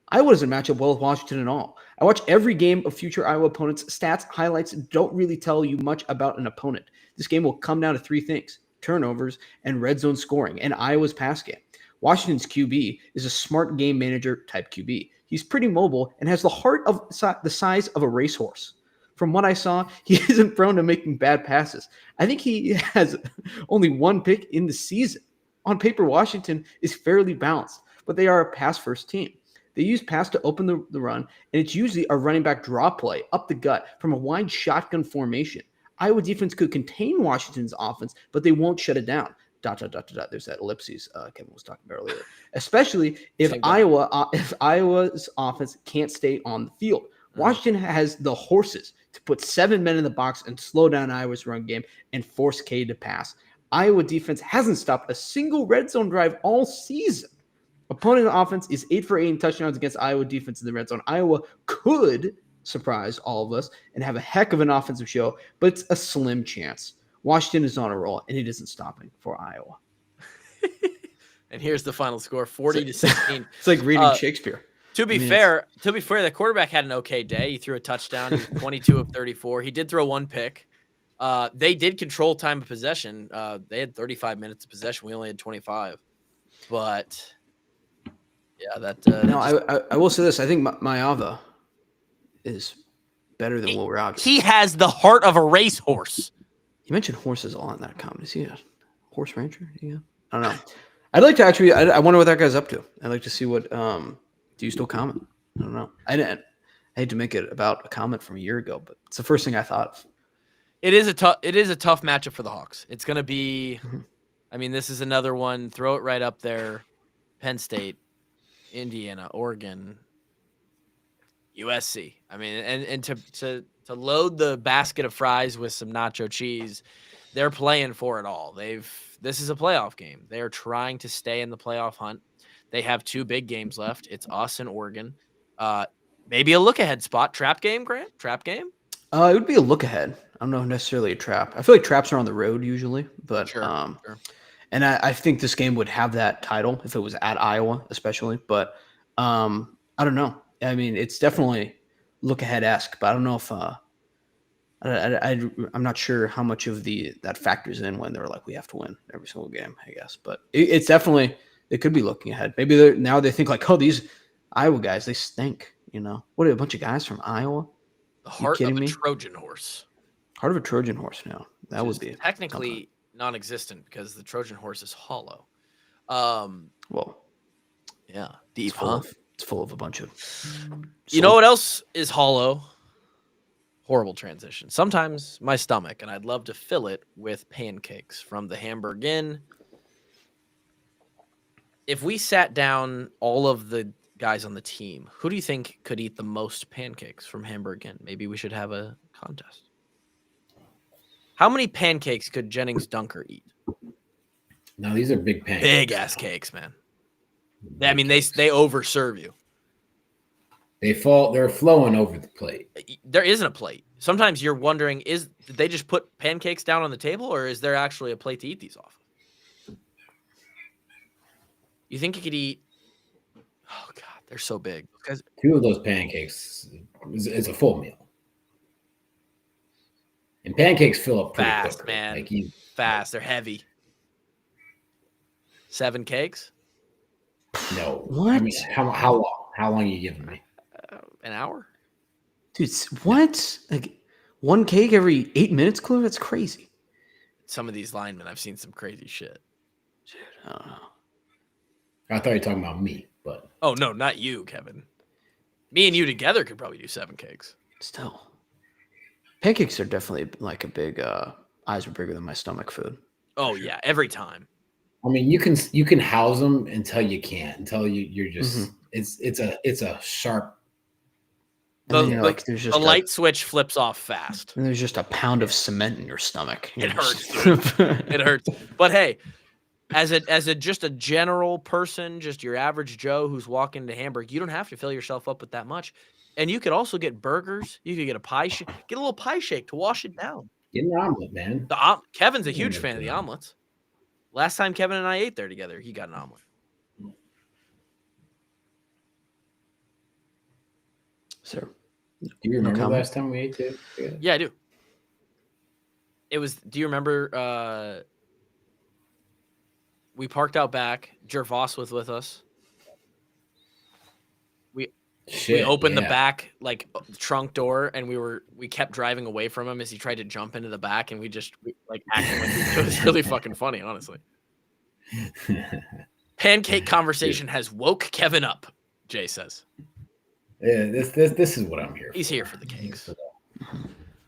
Iowa doesn't match up well with Washington at all. I watch every game of future Iowa opponents. Stats, highlights don't really tell you much about an opponent. This game will come down to three things: turnovers and red zone scoring, and Iowa's pass game. Washington's QB is a smart game manager type QB. He's pretty mobile and has the heart of the size of a racehorse. From what I saw, he isn't prone to making bad passes. I think he has only one pick in the season. On paper, Washington is fairly balanced, but they are a pass-first team. They use pass to open the run, and it's usually a running back draw play up the gut from a wide shotgun formation. Iowa defense could contain Washington's offense, but they won't shut it down. ... There's that ellipses Kevin was talking about earlier. Especially if Iowa's offense can't stay on the field. Washington has the horses to put 7 men in the box and slow down Iowa's run game and force K to pass. Iowa defense hasn't stopped a single red zone drive all season. Opponent offense is 8 for 8 in touchdowns against Iowa defense in the red zone. Iowa could surprise all of us and have a heck of an offensive show, but it's a slim chance. Washington is on a roll, and it isn't stopping for Iowa. And here's the final score: 40-16. It's like reading Shakespeare. To be fair, the quarterback had an okay day. He threw a touchdown. He was 22 of 34. He did throw one pick. They did control time of possession. They had 35 minutes of possession. We only had 25. But yeah, I will say this. I think Maeva is better than Will Rogers. He has the heart of a racehorse. You mentioned horses a lot in that comment. Is he a horse rancher? Yeah, I don't know. I'd like to actually. I wonder what that guy's up to. I'd like to see what. Do you still comment? I don't know. I hate to make it about a comment from a year ago, but it's the first thing I thought of. It is a tough matchup for the Hawks. It's going to be. I mean, this is another one. Throw it right up there. Penn State, Indiana, Oregon, USC. I mean, and to load the basket of fries with some nacho cheese, they're playing for it all. This is a playoff game. They are trying to stay in the playoff hunt. They have 2 big games left. It's us and Oregon. Maybe a look ahead spot. Trap game, Grant? Trap game? It would be a look ahead. I don't know necessarily a trap. I feel like traps are on the road usually, but sure. And I think this game would have that title if it was at Iowa, especially. But I don't know. I mean, it's definitely look ahead-esque, but I don't know if I'm not sure how much of that factors in when they're like, we have to win every single game, I guess. But it's definitely, they could be looking ahead. Maybe now they think like, oh, these Iowa guys, they stink. You know, what are a bunch of guys from Iowa? The heart of a Trojan horse. Heart of a Trojan horse. No, that would be technically non-existent because the Trojan horse is hollow. Well, yeah, deep, huh? It's full of a bunch of. You know what else is hollow? Horrible transition. Sometimes my stomach, and I'd love to fill it with pancakes from the Hamburg Inn. If we sat down all of the guys on the team, who do you think could eat the most pancakes from Hamburg Inn? Maybe we should have a contest. How many pancakes could Jennings Dunker eat? No, these are big pancakes. Big ass cakes, man. I mean, they overserve you. They're flowing over the plate. There isn't a plate. Sometimes you're wondering, did they just put pancakes down on the table, or is there actually a plate to eat these off? You think you could eat? Oh God, they're so big. 2 of those pancakes is a full meal. And pancakes fill up pretty fast, quickly. man. Fast. They're heavy. 7 cakes? No. What? I mean, how long? How long are you giving me? An hour? Dude, what? Like 1 cake every 8 minutes, Clue? That's crazy. Some of these linemen, I've seen some crazy shit. Dude, I don't know. I thought you were talking about me, but. Oh, no, not you, Kevin. Me and you together could probably do 7 cakes. Still. Pancakes are definitely like a big, eyes are bigger than my stomach food. Oh, yeah, every time. I mean, you can house them until you can't, until you're just it's a sharp The, then you're like, there's just the light switch flips off fast. and there's just a pound of cement in your stomach. It hurts, dude. It hurts. But hey, as a just a general person, just your average Joe who's walking to Hamburg, you don't have to fill yourself up with that much. And you could also get burgers. You could get a pie get a little pie shake to wash it down. Get an omelet, man. Kevin's a huge fan of the omelets. Last time Kevin and I ate there together, he got an omelet. Sir, Do you remember comment. last time we ate there? Yeah, I do. It was. Do you remember? We parked out back. Gervais was with us. We opened the back trunk door, and we kept driving away from him as he tried to jump into the back, and we acted like it was really fucking funny, honestly. Pancake conversation has woke Kevin up, Jay says. Yeah, this is what I'm here for. He's here for the cakes.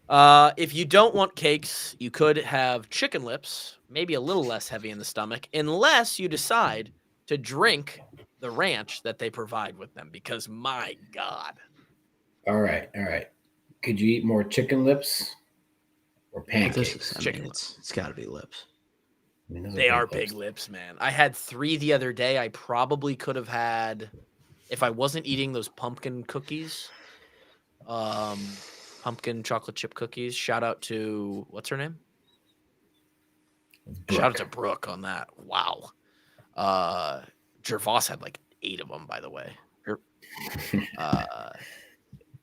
If you don't want cakes, you could have chicken lips, maybe a little less heavy in the stomach, unless you decide to drink the ranch that they provide with them, because my God. All right. Could you eat more chicken lips or pancakes? Chicken it's got to be lips. I mean, They are big lips, man. I had 3 the other day. I probably could have had, if I wasn't eating those pumpkin cookies, pumpkin chocolate chip cookies. Shout out to, what's her name? Brooke. Shout out to Brooke on that. Wow. Gervais had 8 of them, by the way.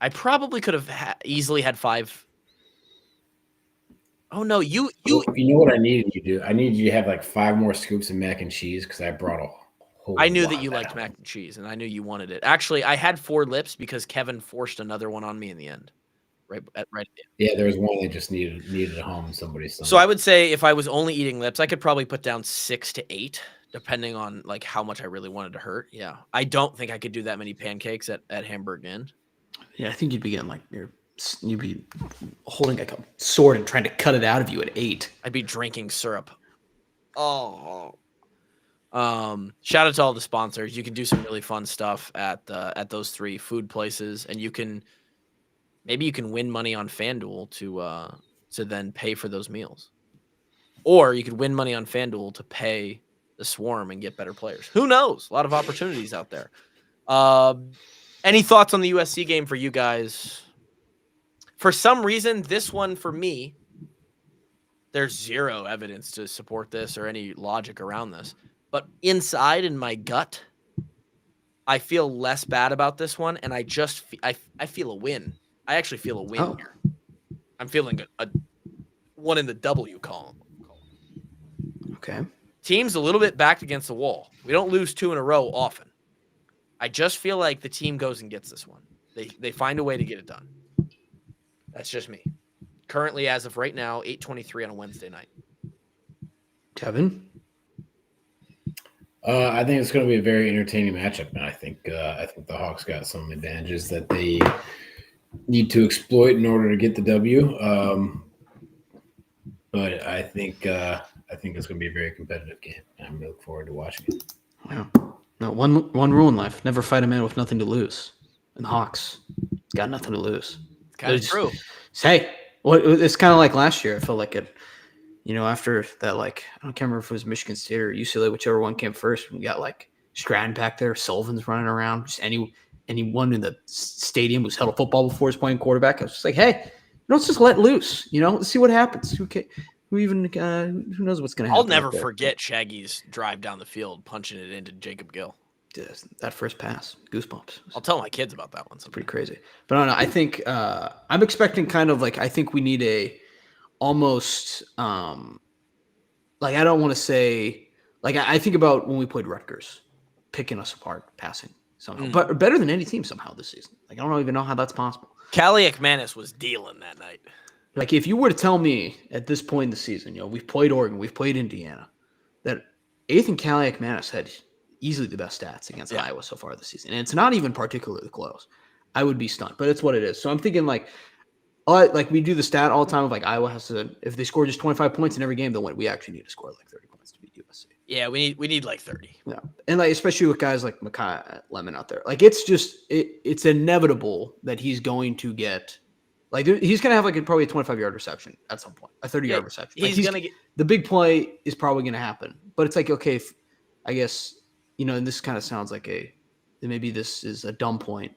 I probably could have easily had 5. Oh no, you know what I needed you to do? I needed you to have 5 more scoops of mac and cheese because I brought a whole I knew lot that you of liked mac and cheese, and I knew you wanted it. Actually, I had 4 lips because Kevin forced another one on me in the end. Right at the end. Yeah, there was one that just needed a home in somebody's stomach. So I would say if I was only eating lips, I could probably put down 6 to 8, depending on how much I really wanted to hurt. Yeah, I don't think I could do that many pancakes at Hamburg Inn. Yeah, I think you'd be getting you'd be holding a sword and trying to cut it out of you at 8. I'd be drinking syrup. Oh. Shout out to all the sponsors. You can do some really fun stuff at those 3 food places, and maybe you can win money on FanDuel to then pay for those meals. Or you could win money on FanDuel to pay the Swarm and get better players. Who knows? A lot of opportunities out there. Any thoughts on the USC game for you guys? For some reason, this one for me, there's zero evidence to support this or any logic around this. But inside in my gut, I feel less bad about this one, and I feel a win. I actually feel a win here. I'm feeling a one in the W column. Okay. Team's a little bit backed against the wall. We don't lose 2 in a row often. I just feel like the team goes and gets this one. They find a way to get it done. That's just me. Currently, as of right now, 8:23 on a Wednesday night. Kevin? I think it's going to be a very entertaining matchup, and I think the Hawks got some advantages that they need to exploit in order to get the W. But I think it's going to be a very competitive game. I'm looking forward to watching it. Wow. No, one rule in life: never fight a man with nothing to lose. And the Hawks got nothing to lose. It's kind of true. Hey, it's kind of like last year. I felt like it. After that, I can't remember if it was Michigan State or UCLA, whichever one came first. We got Stratton back there, Sullivan's running around. Just anyone in the stadium who's held a football before is playing quarterback. I was just like, hey, let's just let loose. Let's see what happens. Who knows what's going to happen? I'll never forget Shaggy's drive down the field, punching it into Jacob Gill. That first pass, goosebumps. I'll tell my kids about that one. It's pretty crazy. But I don't know. I think I'm expecting kind of I think we need a almost I don't want to say I think about when we played Rutgers, picking us apart, passing somehow, but better than any team somehow this season. I don't even know how that's possible. Callie Ekmanis was dealing that night. If you were to tell me at this point in the season, we've played Oregon, we've played Indiana, that Ethan Callie Ekmanis had easily the best stats against Iowa so far this season, and it's not even particularly close, I would be stunned. But it's what it is. So I'm thinking we do the stat all the time of Iowa has to, if they score just 25 points in every game, they'll win. We actually need to score 30 points to beat USC. Yeah, we need like 30. Yeah, and like especially with guys like Makai Lemon out there, like it's inevitable that he's going to get like he's going to have like probably a 25-yard reception at some point, a 30-yard reception. Like He's gonna get the big play is probably going to happen, but it's like okay, I guess and this kind of sounds like maybe this is a dumb point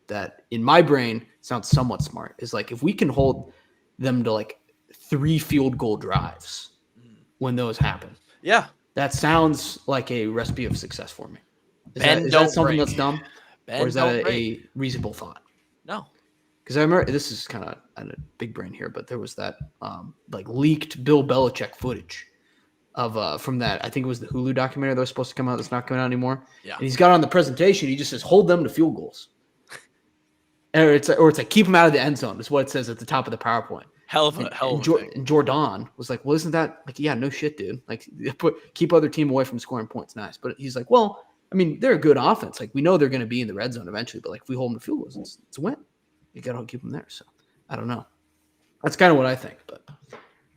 that in my brain sounds somewhat smart. Is like if we can hold them to like 3 field goal drives when those happen. Yeah. That sounds like a recipe of success for me. Is Ben, that don't something break. that's dumb? Ben, Or is don't that break. a reasonable thought? No. Because I remember this is kind of a big brain here, but there was that like leaked Bill Belichick footage of from that. I think it was the Hulu documentary that was supposed to come out that's not coming out anymore. Yeah. And he's got on the presentation, he just says, hold them to field goals. Or it's like keep them out of the end zone is what it says at the top of the PowerPoint. Hell of a thing. And Jordan was like, well, isn't that like, yeah, no shit, dude. Like keep other team away from scoring points. Nice. But he's like, well, I mean, they're a good offense. Like we know they're going to be in the red zone eventually, but like if we hold them to field goals, it's a win. You got to keep them there. So I don't know. That's kind of what I think, but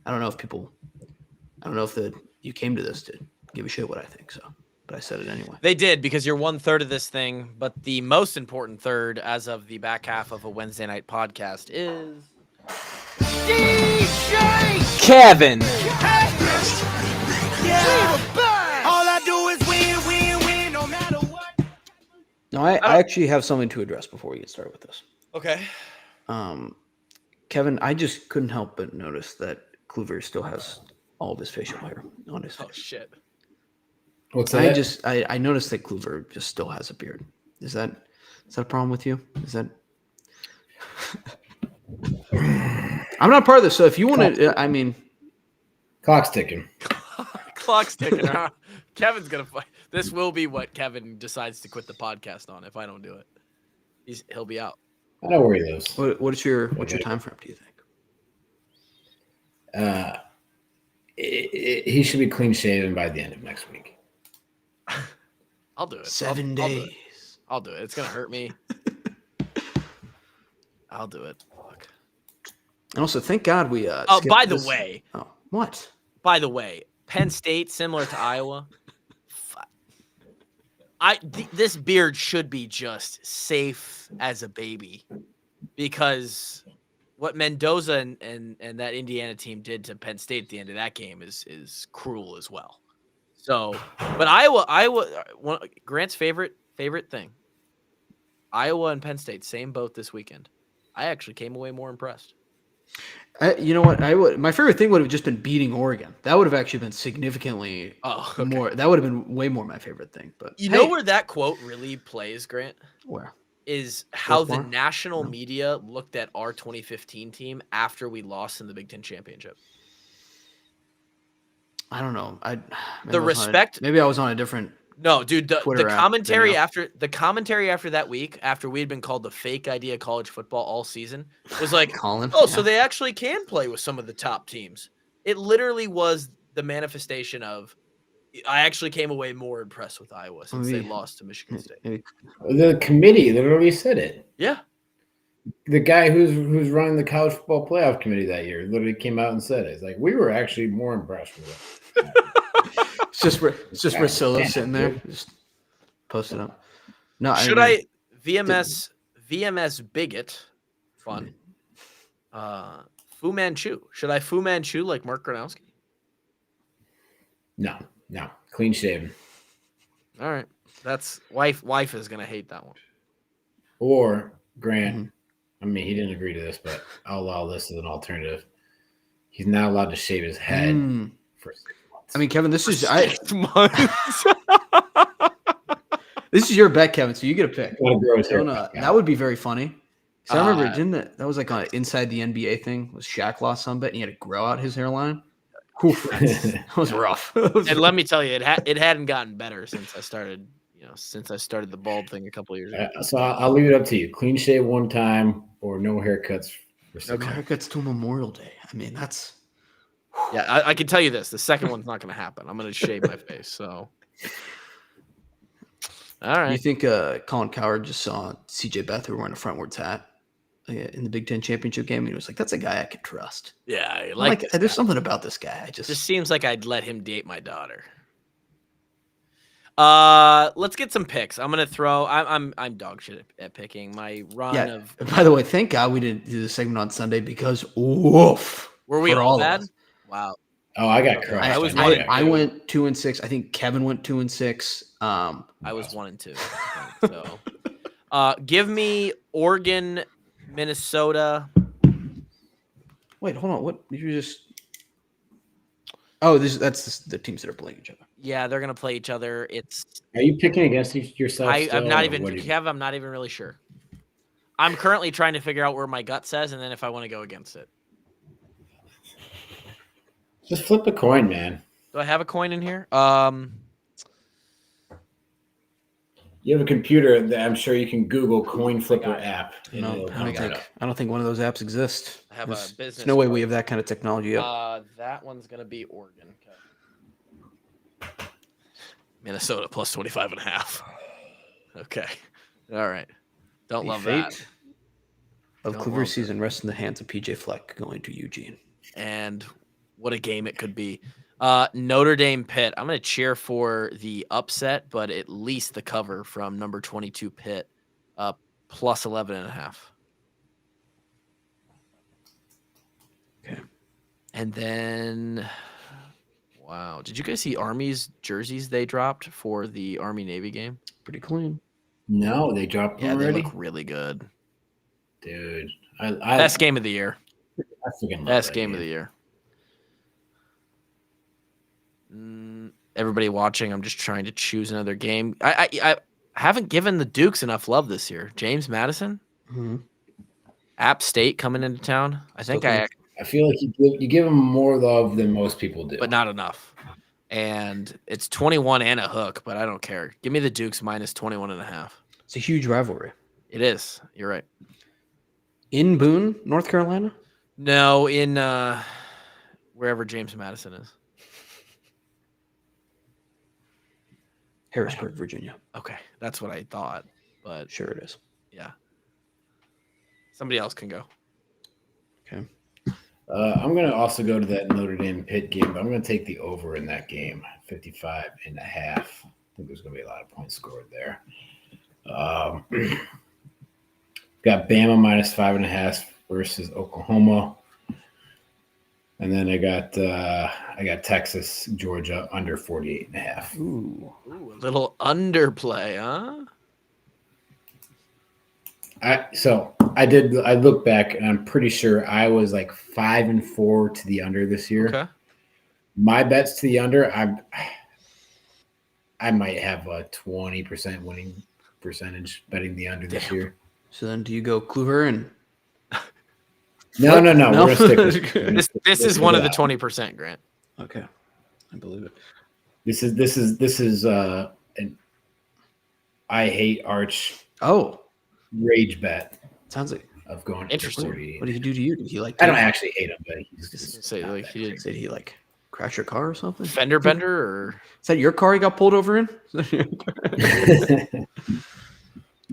I don't know if you came to this to give a shit what I think. So, but I said it anyway. They did because you're 1/3 of this thing, but the most important third as of the back half of a Wednesday night podcast is Kevin. All I do is win, no matter what. No, I actually have something to address before we get started with this. Okay. Kevin, I just couldn't help but notice that Kluver still has all of his facial hair on his face. Oh shit. What's that? I noticed that Kluver just still has a beard. Is that a problem with you? Is that I'm not part of this, so if you want to, I mean, Clock's ticking. Clock's ticking. Kevin's gonna fight. This will be what Kevin decides to quit the podcast on if I don't do it. He'll be out. I know where he lives. what's your time frame? Do you think? He should be clean shaven by the end of next week. I'll do it. 7 days. I'll do it. It's gonna hurt me. I'll do it. Fuck. And also, thank God we. Oh, by the way. Oh, what? By the way, Penn State, similar to Iowa. This beard should be just safe as a baby, because what Mendoza and that Indiana team did to Penn State at the end of that game is cruel as well. So, but Iowa, Grant's favorite thing. Iowa and Penn State, same boat this weekend. I actually came away more impressed. You know what? My favorite thing would have just been beating Oregon. That would have actually been significantly more. That would have been way more my favorite thing. But know where that quote really plays, Grant? Where? Is how the Baltimore? national media looked at our 2015 team after we lost in the Big Ten championship. I don't know. Maybe I was on a different. No, dude. The Twitter app, commentary after that week, after we had been called the fake idea college football all season, was like, Colin. so they actually can play with some of the top teams. It literally was the manifestation of. I actually came away more impressed with Iowa since they lost to Michigan State. The committee literally said it. Yeah. The guy who's running the college football playoff committee that year literally came out and said it. It's like, we were actually more impressed with it. It's just Priscilla sitting there, just post it up. No, VMS bigot? Fun. Fu Manchu. Should I Fu Manchu like Mark Gronowski? No, clean shaven. All right, that's wife is gonna hate that one. Or Grant. I mean, he didn't agree to this, but I'll allow this as an alternative. He's not allowed to shave his head for 6 months. I mean, Kevin, this is 6 months. This is your bet, Kevin. So you get a pick. That That would be very funny. So I remember, that was like on inside the NBA thing. Was Shaq lost some bet and he had to grow out his hairline? That was rough. And let me tell you, it hadn't gotten better since I started. Since I started the bald thing a couple of years ago. So I'll leave it up to you. Clean shave one time or no haircuts for 6 months. Haircuts till Memorial Day. I mean, that's. Yeah, I can tell you this. The second one's not going to happen. I'm going to shave my face. So. All right. You think Colin Cowherd just saw CJ Beathard wearing a frontwards hat in the Big Ten championship game? And he was like, that's a guy I can trust. Yeah, there's something about this guy. Just seems like I'd let him date my daughter. Let's get some picks. I'm gonna throw. I'm dog shit at picking. My run Yeah. of. By the way, thank God we didn't do the segment on Sunday because woof. Were we for all of bad? us. Wow. Oh, I got Okay. crushed. I was on one that. and I two. went 2-6. I think Kevin went 2-6. I was 1 and 2. I think, so, give me Oregon, Minnesota. Wait, hold on. What did you just? Oh, that's the teams that are playing each other. Yeah, they're gonna play each other. It's Are you picking against yourself? I'm still, not or even what do you- Kev. I'm not even really sure. I'm currently trying to figure out where my gut says, and then if I want to go against it. Just flip a coin, man. Do I have a coin in here? You have a computer that I'm sure you can Google coin flipper got it. app. and No, it'll I come don't right think. up. I don't think one of those apps exist. I have a There's business no way card. we have that kind of technology yet. That one's gonna be Oregon. Okay. Minnesota plus 25.5. Okay. All right. Don't The love fate that. of Don't Kluver's love season rests in the hands of PJ Fleck going to Eugene. And what a game it could be. Notre Dame Pitt. I'm going to cheer for the upset, but at least the cover from number 22 Pitt, plus 11.5. Okay. And then, wow. Did you guys see Army's jerseys they dropped for the Army-Navy game? Pretty clean. No, they dropped Yeah, them they already, look really good. dude. Best game of the year. I freaking love Best that game of the year. Everybody watching, I'm just trying to choose another game. I haven't given the Dukes enough love this year. James Madison, Mm-hmm. App State coming into town. I think Still I feel like you give them more love than most people do. but not enough. And it's 21 and a hook, but I don't care. Give me the Dukes minus 21.5. It's a huge rivalry. It is. You're right. In Boone, North Carolina? No, in wherever James Madison is. Harrisburg, Virginia. Okay, that's what I thought. But Sure it is. yeah, somebody else can go. Okay. I'm going to also go to that Notre Dame Pitt game, but I'm going to take the over in that game, 55.5. I think there's going to be a lot of points scored there. Got Bama minus 5.5 versus Oklahoma. And then I got Texas, Georgia under 48.5. Ooh. Ooh, a little underplay, huh? I look back and I'm pretty sure I was like 5-4 to the under this year. Okay. My bets to the under, I might have a 20% winning percentage betting the under this year. So then do you go Kluver and No. No? We're gonna stick with This is one of the 20%, Grant. Okay. I believe it. This is an I hate Arch Oh, rage bet sounds like of going Interesting. to 40. what did he do to you? Did he like I don't actually hate him, but he's just Say not like that he did did he like crash your car or something? fender bender or Is that your car he got pulled over in? great.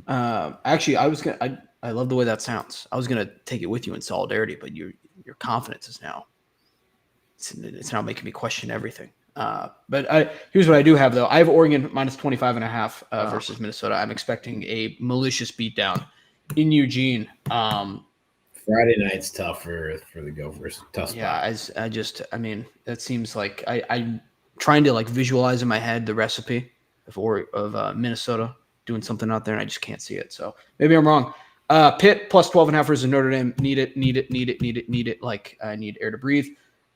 Actually, I love the way that sounds. I was gonna take it with you in solidarity, but your confidence is now it's now making me question everything. But here's what I do have though. I have Oregon minus 25.5 versus Minnesota. I'm expecting a malicious beatdown in Eugene. Friday night's tough for the Gophers. Tough spot. Yeah, I mean, that seems like I'm trying to like visualize in my head the recipe of Minnesota doing something out there, and I just can't see it. So maybe I'm wrong. Pitt plus 12.5 versus Notre Dame. Need it. Like I need air to breathe.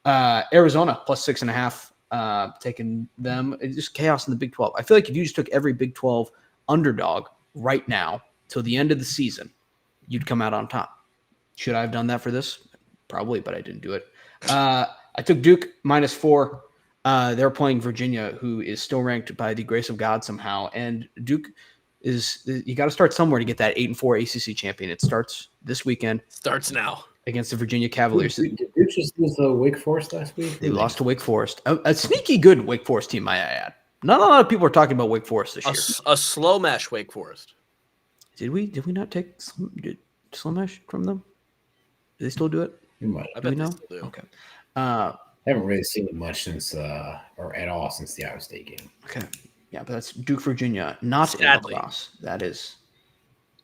Arizona plus 6.5. Taking them. It's just chaos in the Big 12. I feel like if you just took every Big 12 underdog right now till the end of the season, you'd come out on top. Should I have done that for this? Probably, but I didn't do it. I took Duke minus 4. They're playing Virginia, who is still ranked by the grace of God somehow. And Duke you got to start somewhere to get that 8-4 ACC champion. It starts this weekend. starts now. Against the Virginia Cavaliers. Did Duke just lose to Wake Forest last week? They lost to Wake Forest. A sneaky good Wake Forest team, might I add. Not a lot of people are talking about Wake Forest this year. A slow mesh Wake Forest. Did we not take slow mesh from them? Do they still do it? You might. I Do we bet they know? still do. Okay. I haven't really seen it much since or at all since the Iowa State game. Okay. Yeah, but that's Duke, Virginia, not Sadly. in lacrosse. That is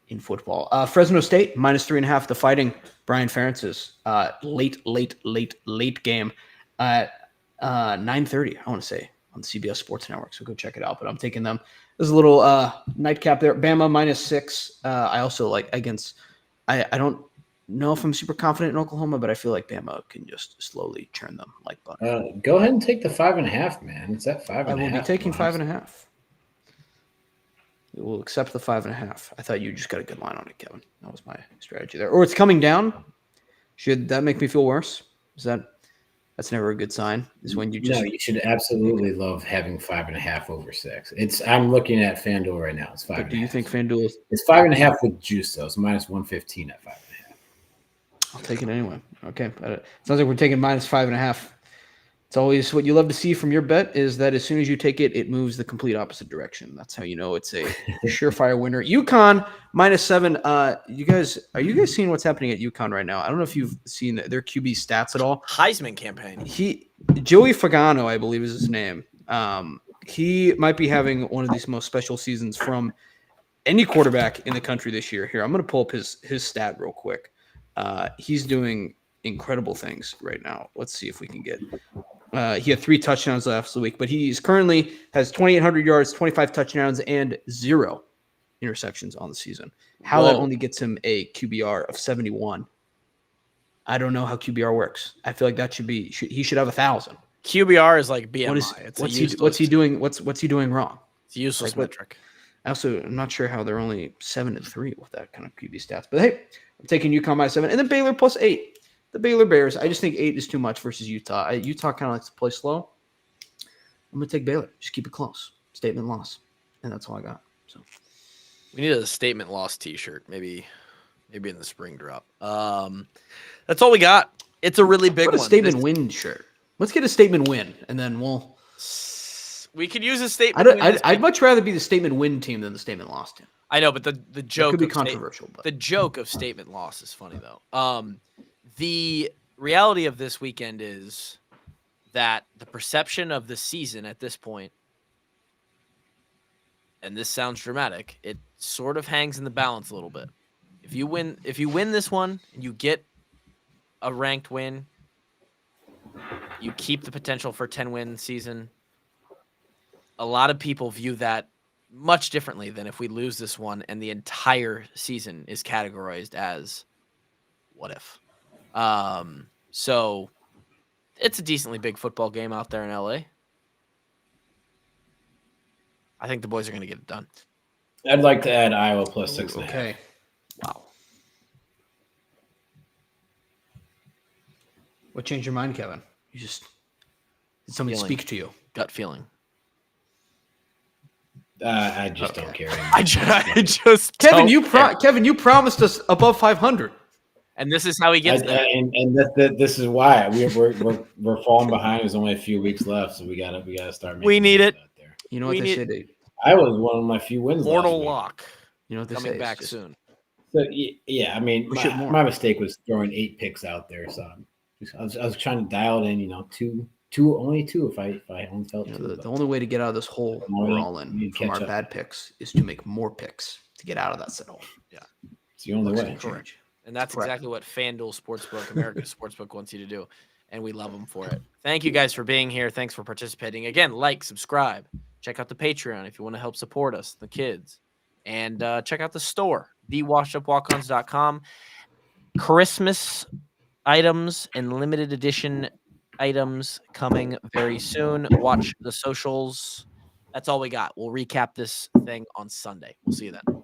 in football. Fresno State -3.5. The Fighting Brian Ferentz's late game at 9:30. I want to say on CBS Sports Network. So go check it out. But I'm taking them. There's a little nightcap there. Bama -6. I also like against. I don't know if I'm super confident in Oklahoma, but I feel like Bama can just slowly churn them like butter. Go ahead and take the 5.5, man. It's at 5.5. I will be taking 5.5. We will accept the 5.5. I thought you just got a good line on it, Kevin. That was my strategy there. Or it's coming down. Should that make me feel worse? That's never a good sign. Is when you just No, you should absolutely love having 5.5 over 6. I'm looking at FanDuel right now. It's 5. But do you think FanDuel is? It's 5.5 with juice though? It's -115 at 5.5. I'll take it anyway. Okay, it sounds like we're taking -5.5. It's always what you love to see from your bet is that as soon as you take it, it moves the complete opposite direction. That's how you know it's a surefire winner. UConn -7. Are you guys seeing what's happening at UConn right now? I don't know if you've seen their QB stats at all. Heisman campaign. Joey Fagano, I believe is his name. He might be having one of these most special seasons from any quarterback in the country this year. Here, I'm going to pull up his stat real quick. He's doing incredible things right now. Let's see if we can get. He had 3 touchdowns last week, but he's currently has 2,800 yards, 25 touchdowns, and 0 interceptions on the season. How that only gets him a QBR of 71. I don't know how QBR works. I feel like that he should have 1,000. QBR is like BMI. What's he doing? What's he doing wrong? It's a useless metric. I'm not sure how they're only 7-3 with that kind of QB stats. But hey, I'm taking UConn -7, and then Baylor +8. The Baylor Bears. I just think 8 is too much versus Utah. Utah kind of likes to play slow. I'm gonna take Baylor. Just keep it close. Statement loss, and that's all I got. So we need a statement loss T-shirt, maybe in the spring drop. That's all we got. It's a really big one. Statement win shirt. Let's get a statement win, and then we could use a statement. I'd much rather be the statement win team than the statement loss team. I know, but the joke could be controversial. But the joke of statement loss is funny though. The reality of this weekend is that the perception of the season at this point, and this sounds dramatic, it sort of hangs in the balance a little bit. If you win this one and you get a ranked win, you keep the potential for a 10-win season. A lot of people view that much differently than if we lose this one and the entire season is categorized as what if. So it's a decently big football game out there in LA. I think the boys are going to get it done. I'd like to add Iowa +6.5. Okay. Wow. What changed your mind, Kevin? Did somebody speak to you? Gut feeling. I just don't care anymore. I just Kevin, don't care. You promised us above 500. And this is how he gets there. And this is why we're falling behind. There's only a few weeks left, so we gotta start. We need it. Out there. You know what they say? I was one of my few wins. Mortal lock. You know what they coming say? back soon. So yeah, I mean, my mistake was throwing 8 picks out there. So I was trying to dial it in. You know, only two. If I only felt two. The only way to get out of this hole we're all in from our bad picks is to make more picks to get out of that hole. Yeah, it's the only way. Correct. And that's exactly what FanDuel Sportsbook, America's Sportsbook, wants you to do. And we love them for it. Thank you guys for being here. Thanks for participating. Again, like, subscribe. Check out the Patreon if you want to help support us, the kids. And check out the store, thewashedupwalkons.com. Christmas items and limited edition items coming very soon. Watch the socials. That's all we got. We'll recap this thing on Sunday. We'll see you then.